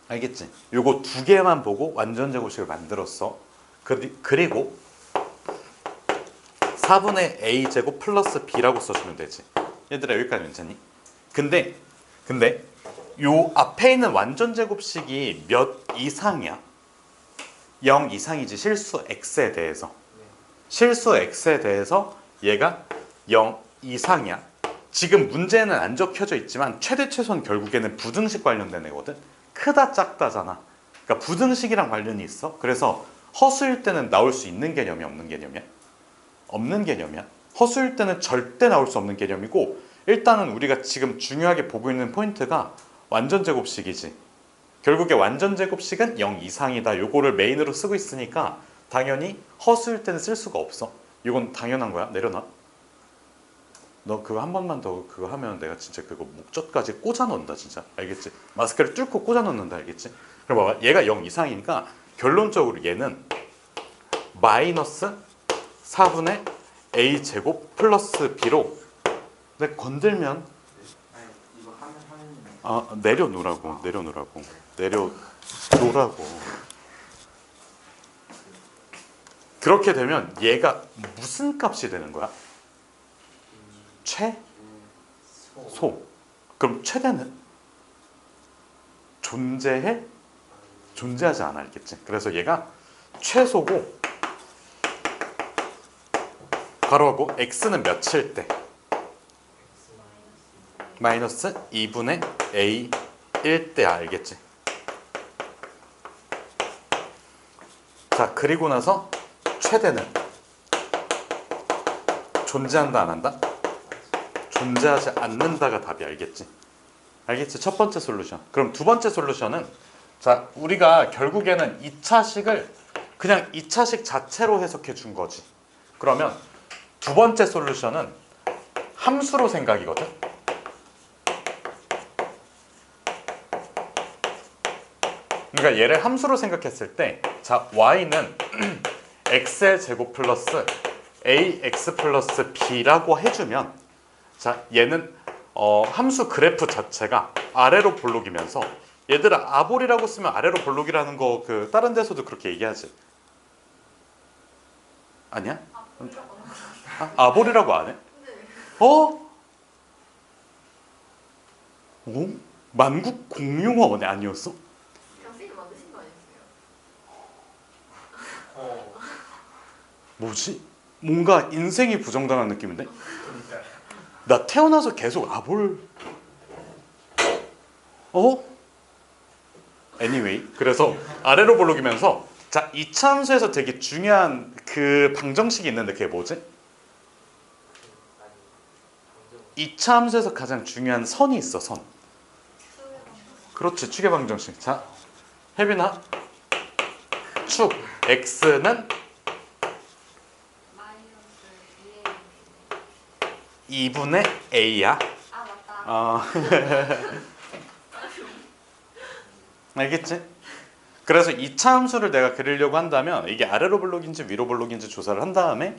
알겠지? 요거 두 개만 보고 완전 제곱식을 만들었어. 그리고 4분의 A 제곱 플러스 B라고 써주면 되지. 얘들아 여기까지 괜찮니? 근데 요 앞에 있는 완전 제곱식이 몇 이상이야? 0 이상이지. 실수 x에 대해서. 실수 x에 대해서 얘가 0 이상이야. 지금 문제는 안 적혀져 있지만 최대 최소는 결국에는 부등식 관련된 애거든. 크다 작다잖아. 그러니까 부등식이랑 관련이 있어. 그래서 허수일 때는 나올 수 있는 개념이 없는 개념이야? 없는 개념이야. 허수일 때는 절대 나올 수 없는 개념이고, 일단은 우리가 지금 중요하게 보고 있는 포인트가 완전 제곱식이지. 결국에 완전 제곱식은 0 이상이다. 요거를 메인으로 쓰고 있으니까 당연히 허수일 때는 쓸 수가 없어. 이건 당연한 거야. 내려놔. 너 그거 한 번만 더 그거 하면 내가 진짜 그거 목젖까지 꽂아 넣는다 진짜. 알겠지? 마스크를 뚫고 꽂아 넣는다. 알겠지? 그럼 봐봐. 얘가 0 이상이니까 결론적으로 얘는 마이너스 4분의 a 제곱 플러스 b로 내가 건들면 이거 하면 내려놓으라고. 내려놓으라고. 그렇게 되면 얘가 무슨 값이 되는 거야? 최소. 그럼 최대는 존재해? 존재하지 않아. 알겠지? 그래서 얘가 최소고 괄호하고 x는 몇일 때? 마이너스 2분의 a 1대 알겠지? 자, 그리고 나서 최대는 존재한다 안 한다? 존재하지 않는다가 답이. 알겠지? 알겠지? 첫 번째 솔루션. 그럼 두 번째 솔루션은 자, 우리가 결국에는 2차식을 그냥 2차식 자체로 해석해 준 거지. 그러면 두 번째 솔루션은 함수로 생각이거든. 그러니까 얘를 함수로 생각했을 때 자, y는 x의 제곱 플러스 ax 플러스 b라고 해주면 자, 얘는 함수 그래프 자체가 아래로 볼록이면서, 얘들아 아볼이라고 쓰면 아래로 볼록이라는 거 그 다른 데서도 그렇게 얘기하지. 아니야? 아볼이라고 안 해? 만국 공용어원이 아니었어? 선생님 만드신 거 아니었어요? 뭐지? 뭔가 인생이 부정당한 느낌인데? 나 태어나서 계속 아볼. anyway, 그래서 아래로 볼록이면서 자, 2차 함수에서 되게 중요한 그 방정식이 있는데 그게 뭐지? 2차 함수에서 가장 중요한 선이 있어. 선. 그렇지. 축의 방정식. 자, 혜빈아, 축 x는 2분의 a야. 아 맞다. 어. 알겠지? 그래서 2차 함수를 내가 그리려고 한다면 이게 아래로 블록인지 위로 블록인지 조사를 한 다음에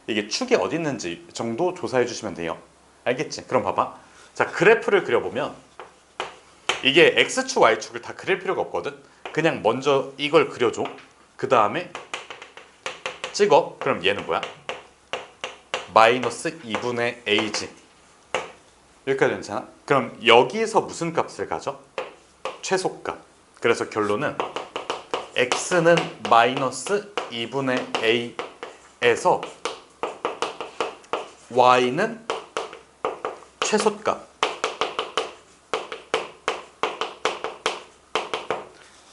이게 축이 어디 있는지 정도 조사해 주시면 돼요. 알겠지? 그럼 봐봐. 자, 그래프를 그려보면 이게 x축, y축을 다 그릴 필요가 없거든. 그냥 먼저 이걸 그려줘. 그 다음에 찍어. 그럼 얘는 뭐야? 마이너스 2분의 a지. 여기까지 괜찮아? 그럼 여기서 무슨 값을 가져? 최소값. 그래서 결론은 x는 마이너스 2분의 a에서 y는 최소값.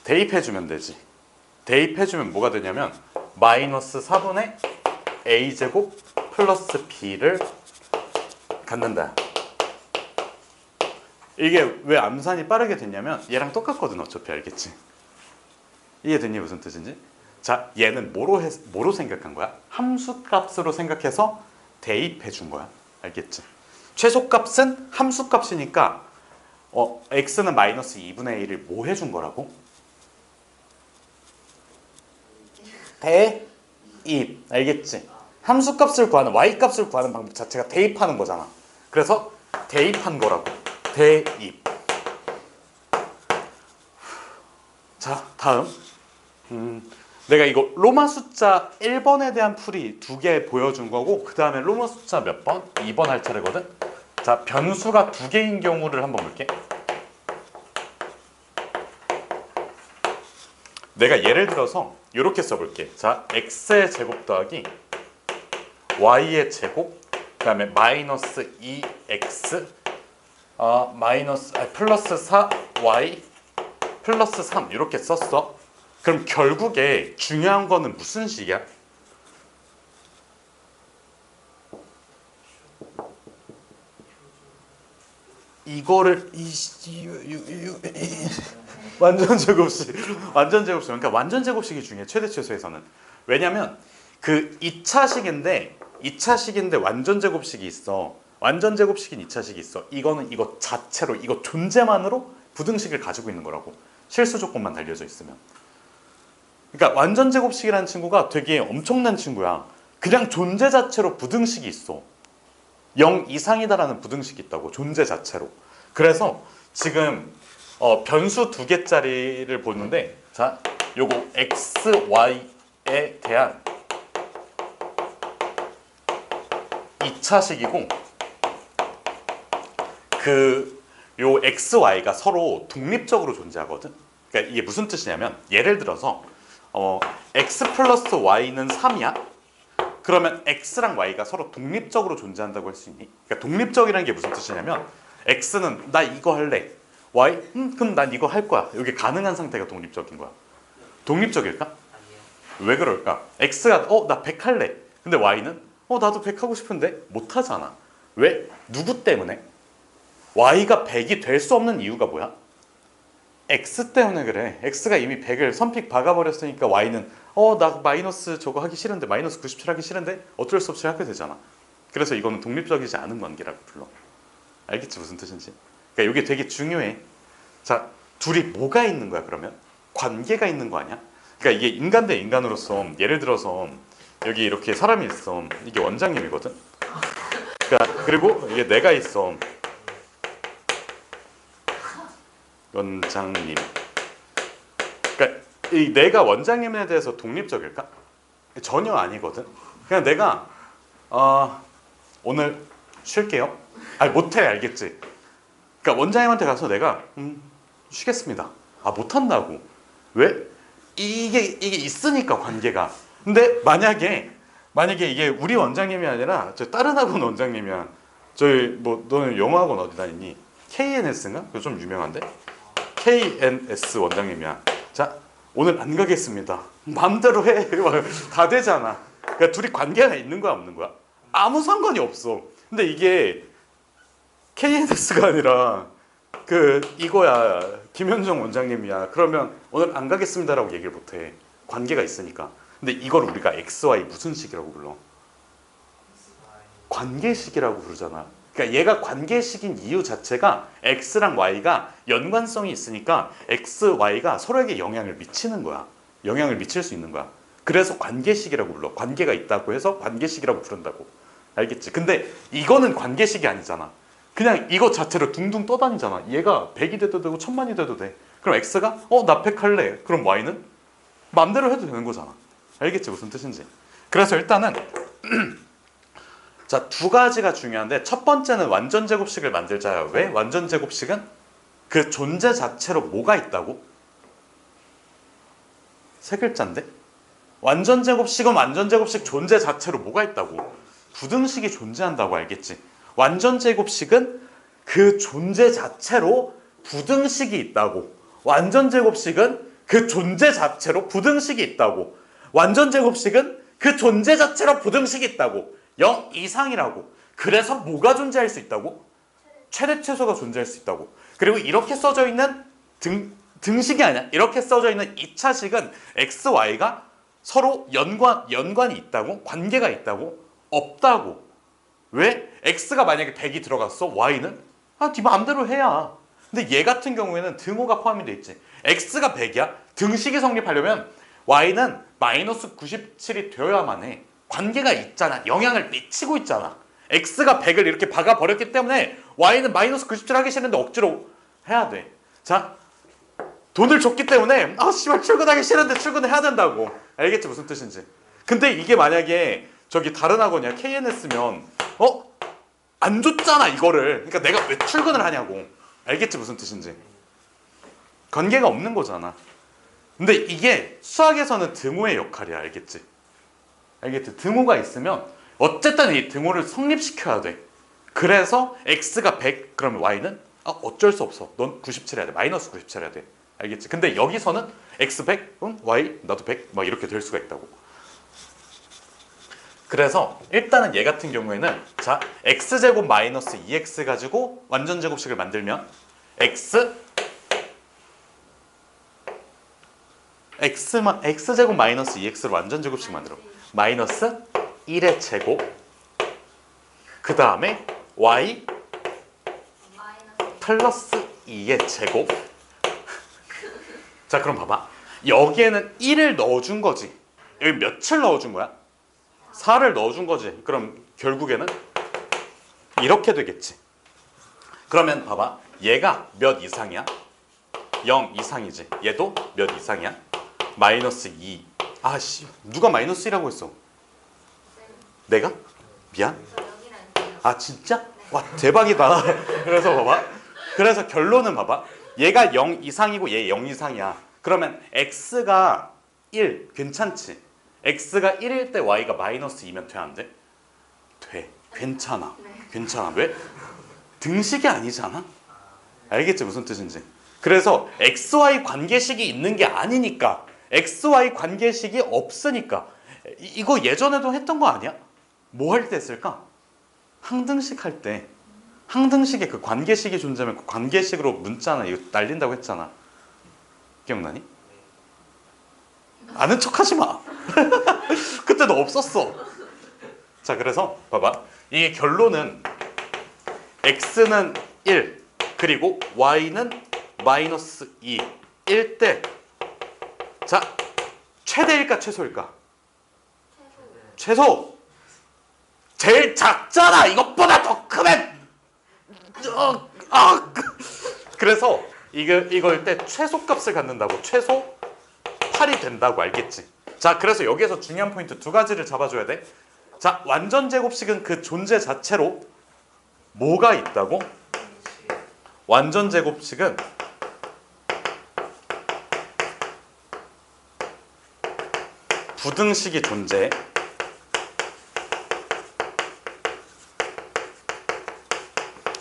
대입해주면 되지. 대입해주면 뭐가 되냐면 마이너스 4분의 a제곱 플러스 b를 갖는다. 이게 왜 암산이 빠르게 됐냐면 얘랑 똑같거든. 어차피 알겠지? 이해됐니? 무슨 뜻인지? 자, 얘는 뭐로 생각한 거야? 함수값으로 생각해서 대입해준 거야. 알겠지? 최소값은 함수값이니까 x는 마이너스 2분의 1을 뭐 해준 거라고? 대입. 알겠지? 함수값을 구하는 y값을 구하는 방법 자체가 대입하는 거잖아. 그래서 대입한 거라고. 대입. 자, 다음. 내가 이거 로마 숫자 1번에 대한 풀이 2개 보여준 거고 그 다음에 로마 숫자 몇 번? 2번 할 차례거든. 자, 변수가 2개인 경우를 한번 볼게. 내가 예를 들어서 이렇게 써볼게. 자, x의 제곱 더하기 y의 제곱 그 다음에 마이너스 2x 플러스 4y 플러스 3 이렇게 썼어. 그럼 결국에 중요한 거는 무슨 식이야? 이거를 완전 제곱식. 그러니까 완전 제곱식이 중요해. 최대 최소에서는. 왜냐면 그 2차식인데 완전 제곱식이 있어. 완전 제곱식인 2차식이 있어. 이거는 이거 자체로 이거 존재만으로 부등식을 가지고 있는 거라고. 실수 조건만 달려져 있으면. 그러니까 완전 제곱식이라는 친구가 되게 엄청난 친구야. 그냥 존재 자체로 부등식이 있어. 0 이상이다라는 부등식이 있다고. 존재 자체로. 그래서 지금 변수 2개짜리를 보는데 자, 요거 x, y에 대한 2차식이고 요 x, y가 서로 독립적으로 존재하거든. 그러니까 이게 무슨 뜻이냐면 예를 들어서 x 플러스 y는 3이야. 그러면 x랑 y가 서로 독립적으로 존재한다고 할 수 있니? 그러니까 독립적이라는 게 무슨 뜻이냐면 x는 나 이거 할래. y? 그럼 난 이거 할 거야. 이게 가능한 상태가 독립적인 거야. 독립적일까? 아니에요. 왜 그럴까? x가 나 100 할래. 근데 y는 나도 100 하고 싶은데 못 하잖아. 왜? 누구 때문에? y가 100이 될 수 없는 이유가 뭐야? x 때문에 그래. x가 이미 100을 선픽 박아버렸으니까 y는 나 마이너스 저거 하기 싫은데 마이너스 97 하기 싫은데 어쩔 수 없이 하게 되잖아. 그래서 이거는 독립적이지 않은 관계라고 불러. 알겠지? 무슨 뜻인지? 그러니까 이게 되게 중요해. 자, 둘이 뭐가 있는 거야 그러면? 관계가 있는 거 아니야? 그러니까 이게 인간 대 인간으로서 예를 들어서 여기 이렇게 사람이 있어. 이게 원장님이거든. 그러니까 그리고 이게 내가 있어. 원장님. 그러니까 이 내가 원장님에 대해서 독립적일까? 전혀 아니거든. 그냥 내가 오늘 쉴게요. 아니 못해. 알겠지? 그러니까 원장님한테 가서 내가 쉬겠습니다. 못한다고. 왜? 이게 있으니까 관계가. 근데 만약에 이게 우리 원장님이 아니라 저 다른 학원 원장님이야. 저희 너는 영어학원 어디 다니니? KNS인가? 그거 좀 유명한데? KNS 원장님이야. 자, 오늘 안 가겠습니다. 마음대로 해. 다 되잖아. 그러니까 둘이 관계가 있는 거야 없는 거야? 아무 상관이 없어. 근데 이게 KNS가 아니라 이거야. 김현정 원장님이야. 그러면 오늘 안 가겠습니다라고 얘기를 못해. 관계가 있으니까. 근데 이걸 우리가 XY 무슨 식이라고 불러? 관계식이라고 부르잖아. 그러니까 얘가 관계식인 이유 자체가 x랑 y가 연관성이 있으니까 x, y가 서로에게 영향을 미치는 거야. 영향을 미칠 수 있는 거야. 그래서 관계식이라고 불러. 관계가 있다고 해서 관계식이라고 부른다고. 알겠지? 근데 이거는 관계식이 아니잖아. 그냥 이거 자체로 둥둥 떠다니잖아. 얘가 100이 돼도 되고 1000만이 돼도 돼. 그럼 x가 나 100 할래. 그럼 y는 맘대로 해도 되는 거잖아. 알겠지? 무슨 뜻인지. 그래서 일단은 자, 두 가지가 중요한데 첫 번째는 완전 제곱식을 만들자요. 왜? 완전 제곱식은 그 존재 자체로 뭐가 있다고? 세 글자인데? 완전 제곱식은 완전 제곱식 존재 자체로 뭐가 있다고? 부등식이 존재한다고. 알겠지? 완전 제곱식은 그 존재 자체로 부등식이 있다고. 완전 제곱식은 그 존재 자체로 부등식이 있다고. 완전 제곱식은 그 존재 자체로 부등식이 있다고. 0 이상이라고. 그래서 뭐가 존재할 수 있다고? 최대 최소가 존재할 수 있다고. 그리고 이렇게 써져 있는 등식이 아니야. 이렇게 써져 있는 2차식은 x, y가 서로 연관이 있다고? 관계가 있다고? 없다고. 왜? x가 만약에 100이 들어갔어. y는? 네 마음대로 해야. 근데 얘 같은 경우에는 등호가 포함이 돼 있지. x가 100이야. 등식이 성립하려면 y는 마이너스 97이 되어야만 해. 관계가 있잖아. 영향을 미치고 있잖아. x가 100을 이렇게 박아버렸기 때문에 y는 마이너스 97 하기 싫은데 억지로 해야 돼. 자, 돈을 줬기 때문에 씨발 출근하기 싫은데 출근해야 된다고. 알겠지? 무슨 뜻인지. 근데 이게 만약에 저기 다른 학원이야. KNS면 안 줬잖아 이거를. 그러니까 내가 왜 출근을 하냐고. 알겠지? 무슨 뜻인지. 관계가 없는 거잖아. 근데 이게 수학에서는 등호의 역할이야. 알겠지? 알겠지? 등호가 있으면 어쨌든 이 등호를 성립시켜야 돼. 그래서 x가 100 그러면 y는 어쩔 수 없어. 넌 97 해야 돼. 마이너스 97 해야 돼. 알겠지? 근데 여기서는 x 100, y 나도 100 막 이렇게 될 수가 있다고. 그래서 일단은 얘 같은 경우에는 자 x제곱 마이너스 2x 가지고 완전 제곱식을 만들면 x제곱 마이너스 2x로 완전 제곱식 만들어. 마이너스 1의 제곱 그 다음에 y 플러스 2의 제곱. 자 그럼 봐봐. 여기에는 1을 넣어준 거지. 여기 몇을 넣어준 거야? 4를 넣어준 거지. 그럼 결국에는 이렇게 되겠지. 그러면 봐봐. 얘가 몇 이상이야? 0 이상이지. 얘도 몇 이상이야? 마이너스 2. 누가 마이너스 2라고 했어? 내가? 미안. 진짜? 와 대박이다. 그래서 봐봐. 그래서 결론은 봐봐. 얘가 0 이상이고 얘 0 이상이야. 그러면 x가 1 괜찮지? x가 1일 때 y가 마이너스 2면 돼 안 돼? 돼. 괜찮아. 괜찮아. 왜? 등식이 아니잖아. 알겠지? 무슨 뜻인지. 그래서 xy 관계식이 있는 게 아니니까. xy 관계식이 없으니까. 이거 예전에도 했던 거 아니야? 뭐 할 때 했을까? 항등식 할 때. 항등식에 그 관계식이 존재하면 그 관계식으로 문자나 이거 날린다고 했잖아. 기억나니? 아는 척하지 마. 그때 너 없었어. 자 그래서 봐봐. 이게 결론은 x는 1 그리고 y는 마이너스 2일 때 자 최대일까 최소일까? 최소. 제일 작잖아. 이것보다 더 크면 그래서 이걸 때 최소값을 갖는다고. 최소 8이 된다고. 알겠지? 자 그래서 여기에서 중요한 포인트 두 가지를 잡아줘야 돼. 자 완전 제곱식은 그 존재 자체로 뭐가 있다고? 완전 제곱식은 부등식이 존재해.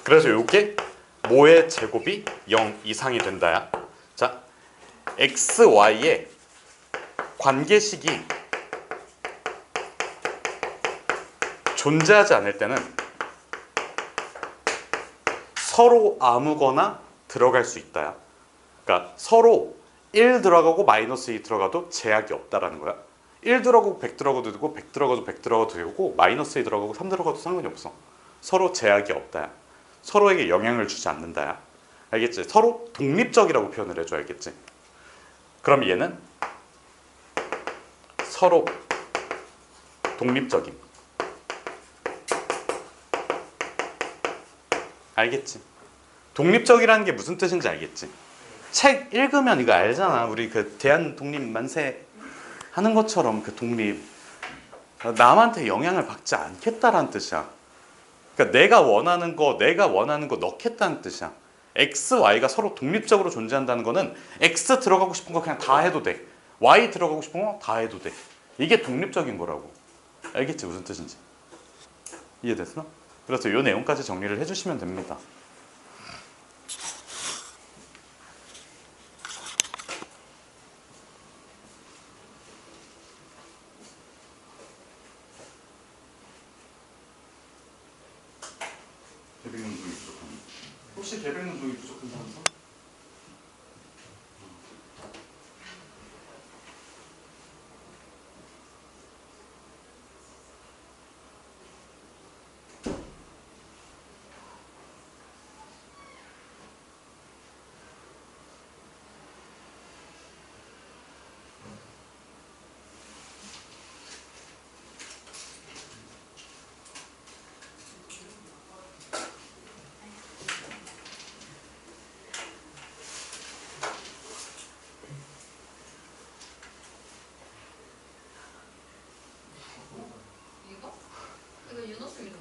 그래서 이게 뭐의 제곱이 0 이상이 된다야. 자, x, y의 관계식이 존재하지 않을 때는 서로 아무거나 들어갈 수 있다야. 그러니까 서로 1 들어가고 마이너스 2 들어가도 제약이 없다라는 거야. 1 들어가고 100 들어가도 되고 100 들어가도 100 들어가도 되고 마이너스 2 들어가고 3 들어가도 상관이 없어. 서로 제약이 없다야. 서로에게 영향을 주지 않는다야. 알겠지? 서로 독립적이라고 표현을 해줘. 알겠지? 그럼 얘는 서로 독립적임. 알겠지? 독립적이라는 게 무슨 뜻인지 알겠지? 책 읽으면 이거 알잖아. 우리 그 대한 독립 만세 하는 것처럼 그 독립 남한테 영향을 받지 않겠다라는 뜻이야. 그러니까 내가 원하는 거 넣겠다는 뜻이야. X, Y가 서로 독립적으로 존재한다는 거는 X 들어가고 싶은 거 그냥 다 해도 돼. Y 들어가고 싶은 거 다 해도 돼. 이게 독립적인 거라고. 알겠지? 무슨 뜻인지. 이해됐어? 그래서 이 내용까지 정리를 해주시면 됩니다. 계백농동이 부족한 혹시 계백농동이 부족한 사람 있어? 이거 유노스 이름.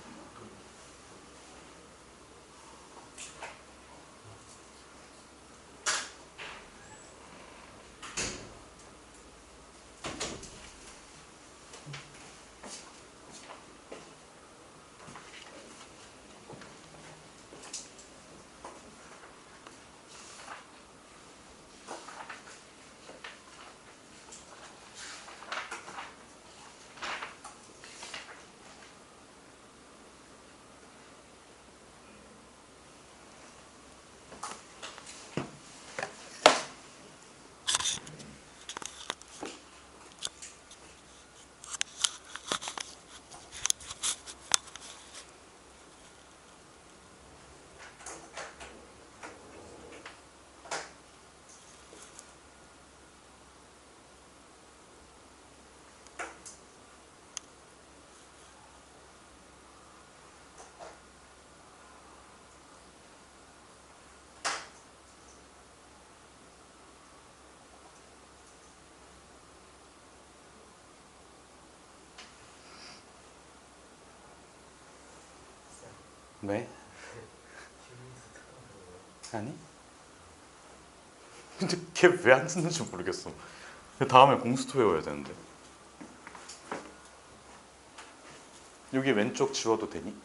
왜? 아니? 근데 걔 왜 안 듣는지 모르겠어. 다음에 공수토 외워야 되는데. 여기 왼쪽 지워도 되니?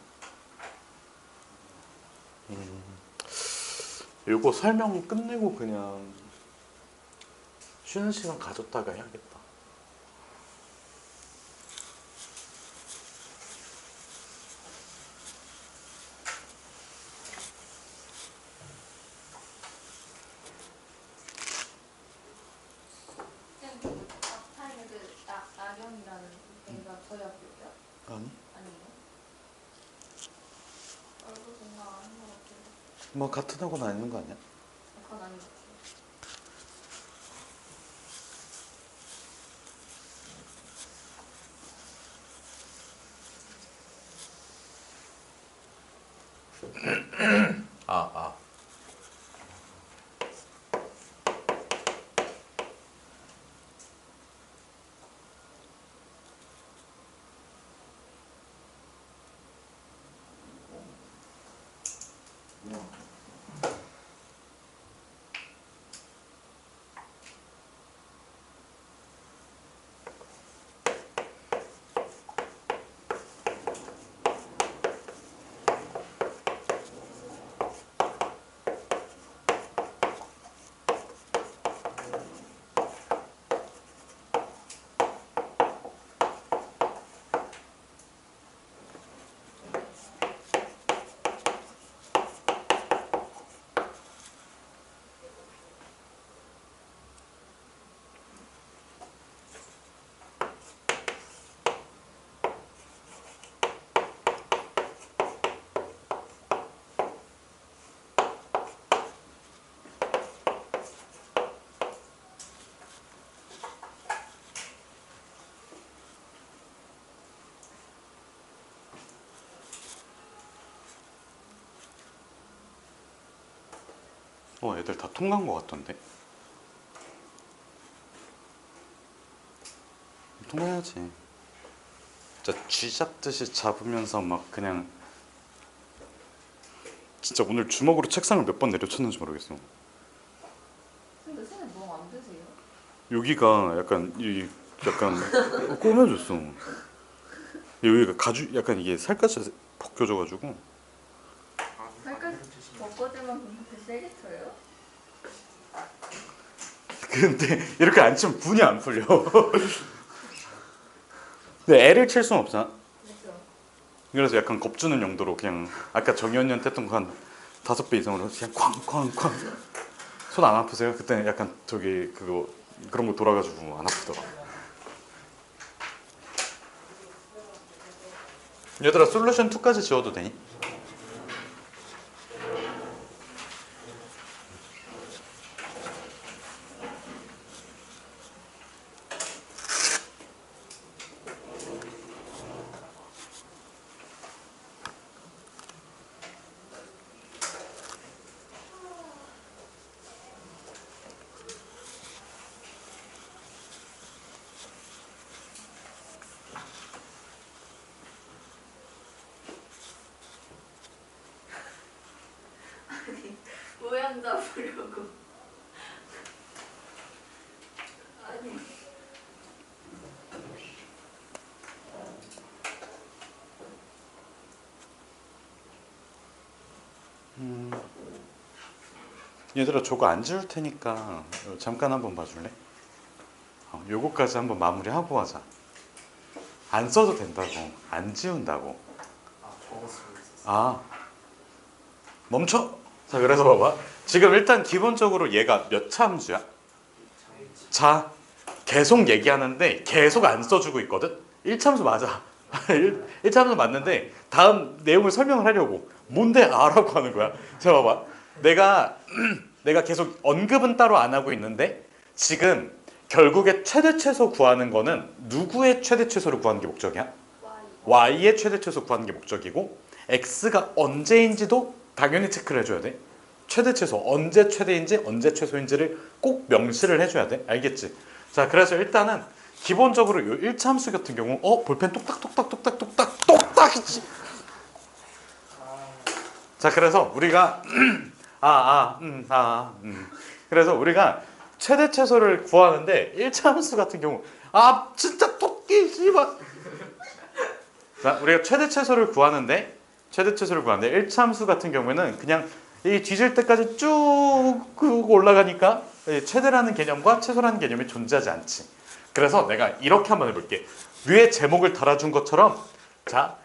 이거 설명 끝내고 그냥 쉬는 시간 가졌다가 해야겠다. 앞타임에 나경이라는 애가 저희 학교예요? 아니? 아니에요? 얼굴 생각 안 한 것 같아요. 뭐 같은 학원 아니는 거 아니야? 그건 아닌 것 같아요. 아. 애들 다 통과한 것 같던데. 통과해야지. 진짜 쥐 잡듯이 잡으면서 막 그냥 진짜 오늘 주먹으로 책상을 몇 번 내려쳤는지 모르겠어. 근데 쌤은 뭐 안 드세요? 여기가 약간 꼬매졌어. 여기가 가죽 약간 이게 살갗이 벗겨져가지고. 살짝 벚꽃에만 그렇게 세게 쳐요? 근데 이렇게 안 치면 분이 안 풀려. 근데 애를 칠 수는 없잖아. 그렇죠. 그래서 약간 겁주는 용도로 그냥 아까 정현이한테 했던 거 한 5배 이상으로 그냥 쾅쾅쾅. 손 안 아프세요? 그때 약간 저기 그런 거 돌아가지고 안 아프더라. 얘들아 솔루션 2까지 지워도 되니? 우연 잡으려고. 아니. 얘들아 저거 안 지울 테니까 잠깐 한번 봐줄래? 요거까지 한번 마무리하고 하자. 안 써도 된다고. 안 지운다고. 아 저거 쓰고 있었어. 아 멈춰. 자 그래서 봐봐. 지금 일단 기본적으로 얘가 몇 차 함수야? 자 계속 얘기하는데 계속 안 써주고 있거든. 1차 함수 맞아. 1차 함수 맞는데 다음 내용을 설명을 하려고 뭔데 아라고 하는 거야. 자 봐봐. 내가 계속 언급은 따로 안 하고 있는데 지금 결국에 최대 최소 구하는 거는 누구의 최대 최소를 구하는 게 목적이야? y의 최대 최소 구하는 게 목적이고 x가 언제인지도 당연히 체크를 해줘야 돼. 최대 최소 언제 최대인지 언제 최소인지를 꼭 명시를 해줘야 돼. 알겠지? 자 그래서 일단은 기본적으로 이 1차 함수 같은 경우 볼펜 똑딱똑딱똑딱똑딱 있지. 자 그래서 우리가 그래서 우리가 최대 최소를 구하는데 1차 함수 같은 경우 진짜 토끼 씨발. 자 우리가 최대 최소를 구하는데 1차 함수 같은 경우에는 그냥 이 뒤질 때까지 쭉 올라가니까 최대라는 개념과 최소라는 개념이 존재하지 않지. 그래서 내가 이렇게 한번 해볼게. 위에 제목을 달아준 것처럼 자,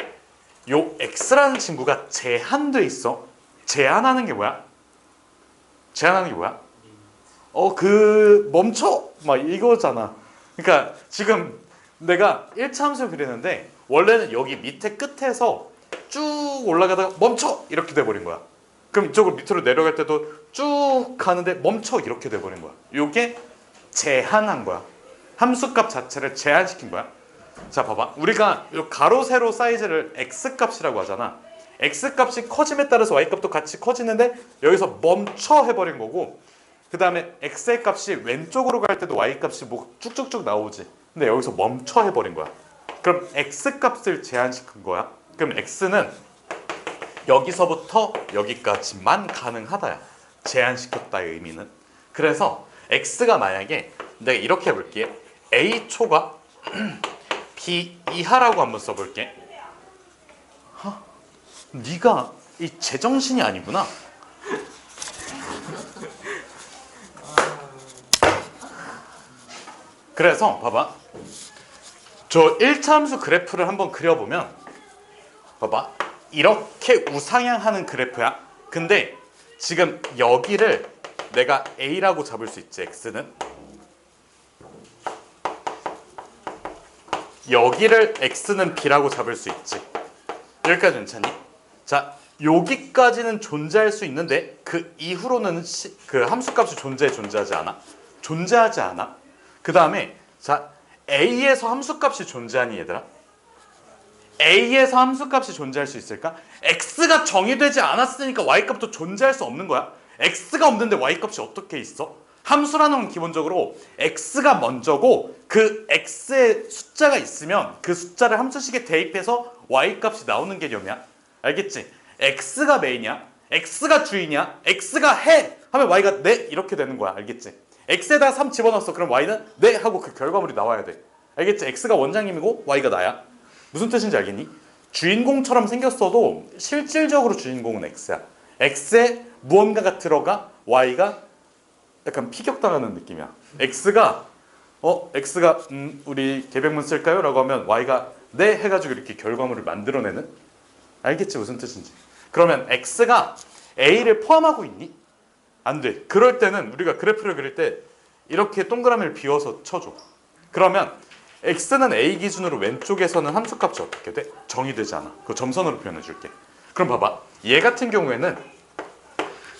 요 x라는 친구가 제한돼 있어. 제한하는 게 뭐야? 멈춰! 막 이거잖아. 그러니까 지금 내가 1차 함수를 그리는데 원래는 여기 밑에 끝에서 쭉 올라가다가 멈춰! 이렇게 돼버린 거야. 그럼 이쪽으로 밑으로 내려갈 때도 쭉 가는데 멈춰! 이렇게 돼버린 거야. 요게 제한한 거야. 함수값 자체를 제한시킨 거야. 자 봐봐. 우리가 요 가로 세로 사이즈를 x값이라고 하잖아. x값이 커짐에 따라서 y값도 같이 커지는데 여기서 멈춰 해버린 거고 그 다음에 x의 값이 왼쪽으로 갈 때도 y값이 뭐 쭉쭉쭉 나오지. 근데 여기서 멈춰 해버린 거야. 그럼 x값을 제한시킨 거야. 그럼 x는 여기서부터 여기까지만 가능하다야. 제한시켰다의 의미는. 그래서 x가 만약에 내가 이렇게 해볼게. a초가 b 이하라고 한번 써볼게. 네가 이 제정신이 아니구나. 그래서 봐봐. 저 1차 함수 그래프를 한번 그려보면 봐봐. 이렇게 우상향하는 그래프야. 근데 지금 여기를 내가 A라고 잡을 수 있지. X는 여기를 X는 B라고 잡을 수 있지. 여기까지 괜찮니? 자 여기까지는 존재할 수 있는데 그 이후로는 그 함수값이 존재하지 않아. 존재하지 않아. 그 다음에 자 A에서 함수값이 존재하니 얘들아? A에서 함수값이 존재할 수 있을까? X가 정의되지 않았으니까 Y값도 존재할 수 없는 거야. x가 없는데 y 값이 어떻게 있어? 함수라는 건 기본적으로 x가 먼저고 그 x의 숫자가 있으면 그 숫자를 함수식에 대입해서 y 값이 나오는 개념이야. 알겠지? x가 메인이야. x가 주인이야. x가 해 하면 y가 네 이렇게 되는 거야. 알겠지? x에다가 3 집어넣었어. 그럼 y는 네 하고 그 결과물이 나와야 돼. 알겠지? x가 원장님이고 y가 나야. 무슨 뜻인지 알겠니? 주인공처럼 생겼어도 실질적으로 주인공은 x야. x에 무언가가 들어가 y가 약간 피격당하는 느낌이야. x가 우리 계백문 쓸까요? 라고 하면 y가 네 해가지고 이렇게 결과물을 만들어내는. 알겠지? 무슨 뜻인지. 그러면 x가 a를 포함하고 있니? 안 돼. 그럴 때는 우리가 그래프를 그릴 때 이렇게 동그라미를 비워서 쳐줘. 그러면 x는 a 기준으로 왼쪽에서는 함수값이 어떻게 돼? 정의되지 않아. 그거 점선으로 표현해 줄게. 그럼 봐봐. 얘 같은 경우에는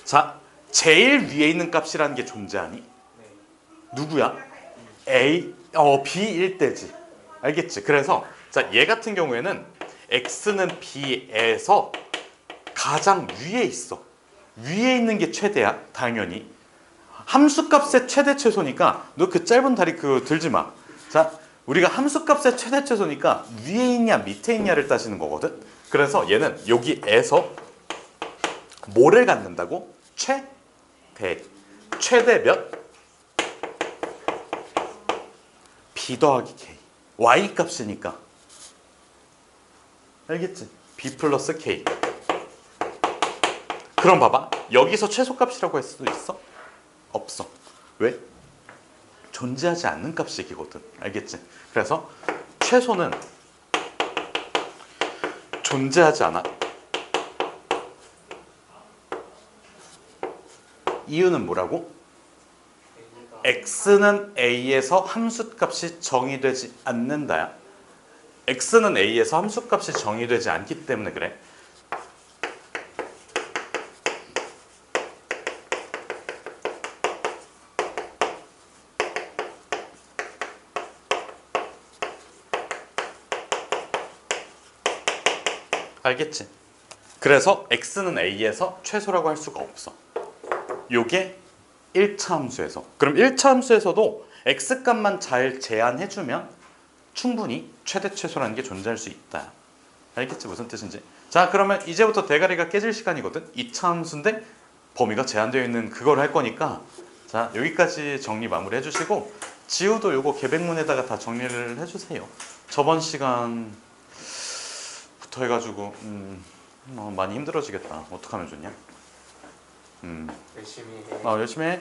자 제일 위에 있는 값이라는 게 존재하니? 누구야? B일 때지. 알겠지? 그래서 자, 얘 같은 경우에는 x는 B에서 가장 위에 있어. 위에 있는 게 최대야, 당연히. 함수값의 최대 최소니까 너 그 짧은 다리 그거 들지 마. 자, 우리가 함수값의 최대 최소니까 위에 있냐 밑에 있냐를 따지는 거거든. 그래서 얘는 여기에서 뭐를 갖는다고? 최대 몇? b 더하기 k. y 값이니까. 알겠지? b 플러스 k. 그럼 봐봐. 여기서 최소값이라고 할 수도 있어? 없어. 왜? 존재하지 않는 값이기거든. 알겠지? 그래서 최소는 존재하지 않아. 이유는 뭐라고? x는 a에서 함수값이 정의되지 않는다야. x는 a에서 함수값이 정의되지 않기 때문에 그래. 알겠지? 그래서 x는 a에서 최소라고 할 수가 없어. 요게 1차 함수에서. 그럼 1차 함수에서도 x값만 잘 제한해주면 충분히 최대 최소라는 게 존재할 수 있다. 알겠지? 무슨 뜻인지. 자, 그러면 이제부터 대가리가 깨질 시간이거든. 2차 함수인데 범위가 제한되어 있는 그걸 할 거니까 자, 여기까지 정리 마무리 해주시고 지우도 요거 계백문에다가 다 정리를 해주세요. 저번 시간부터 해가지고 많이 힘들어지겠다. 어떡하면 좋냐? 열심히 해. 열심히 해.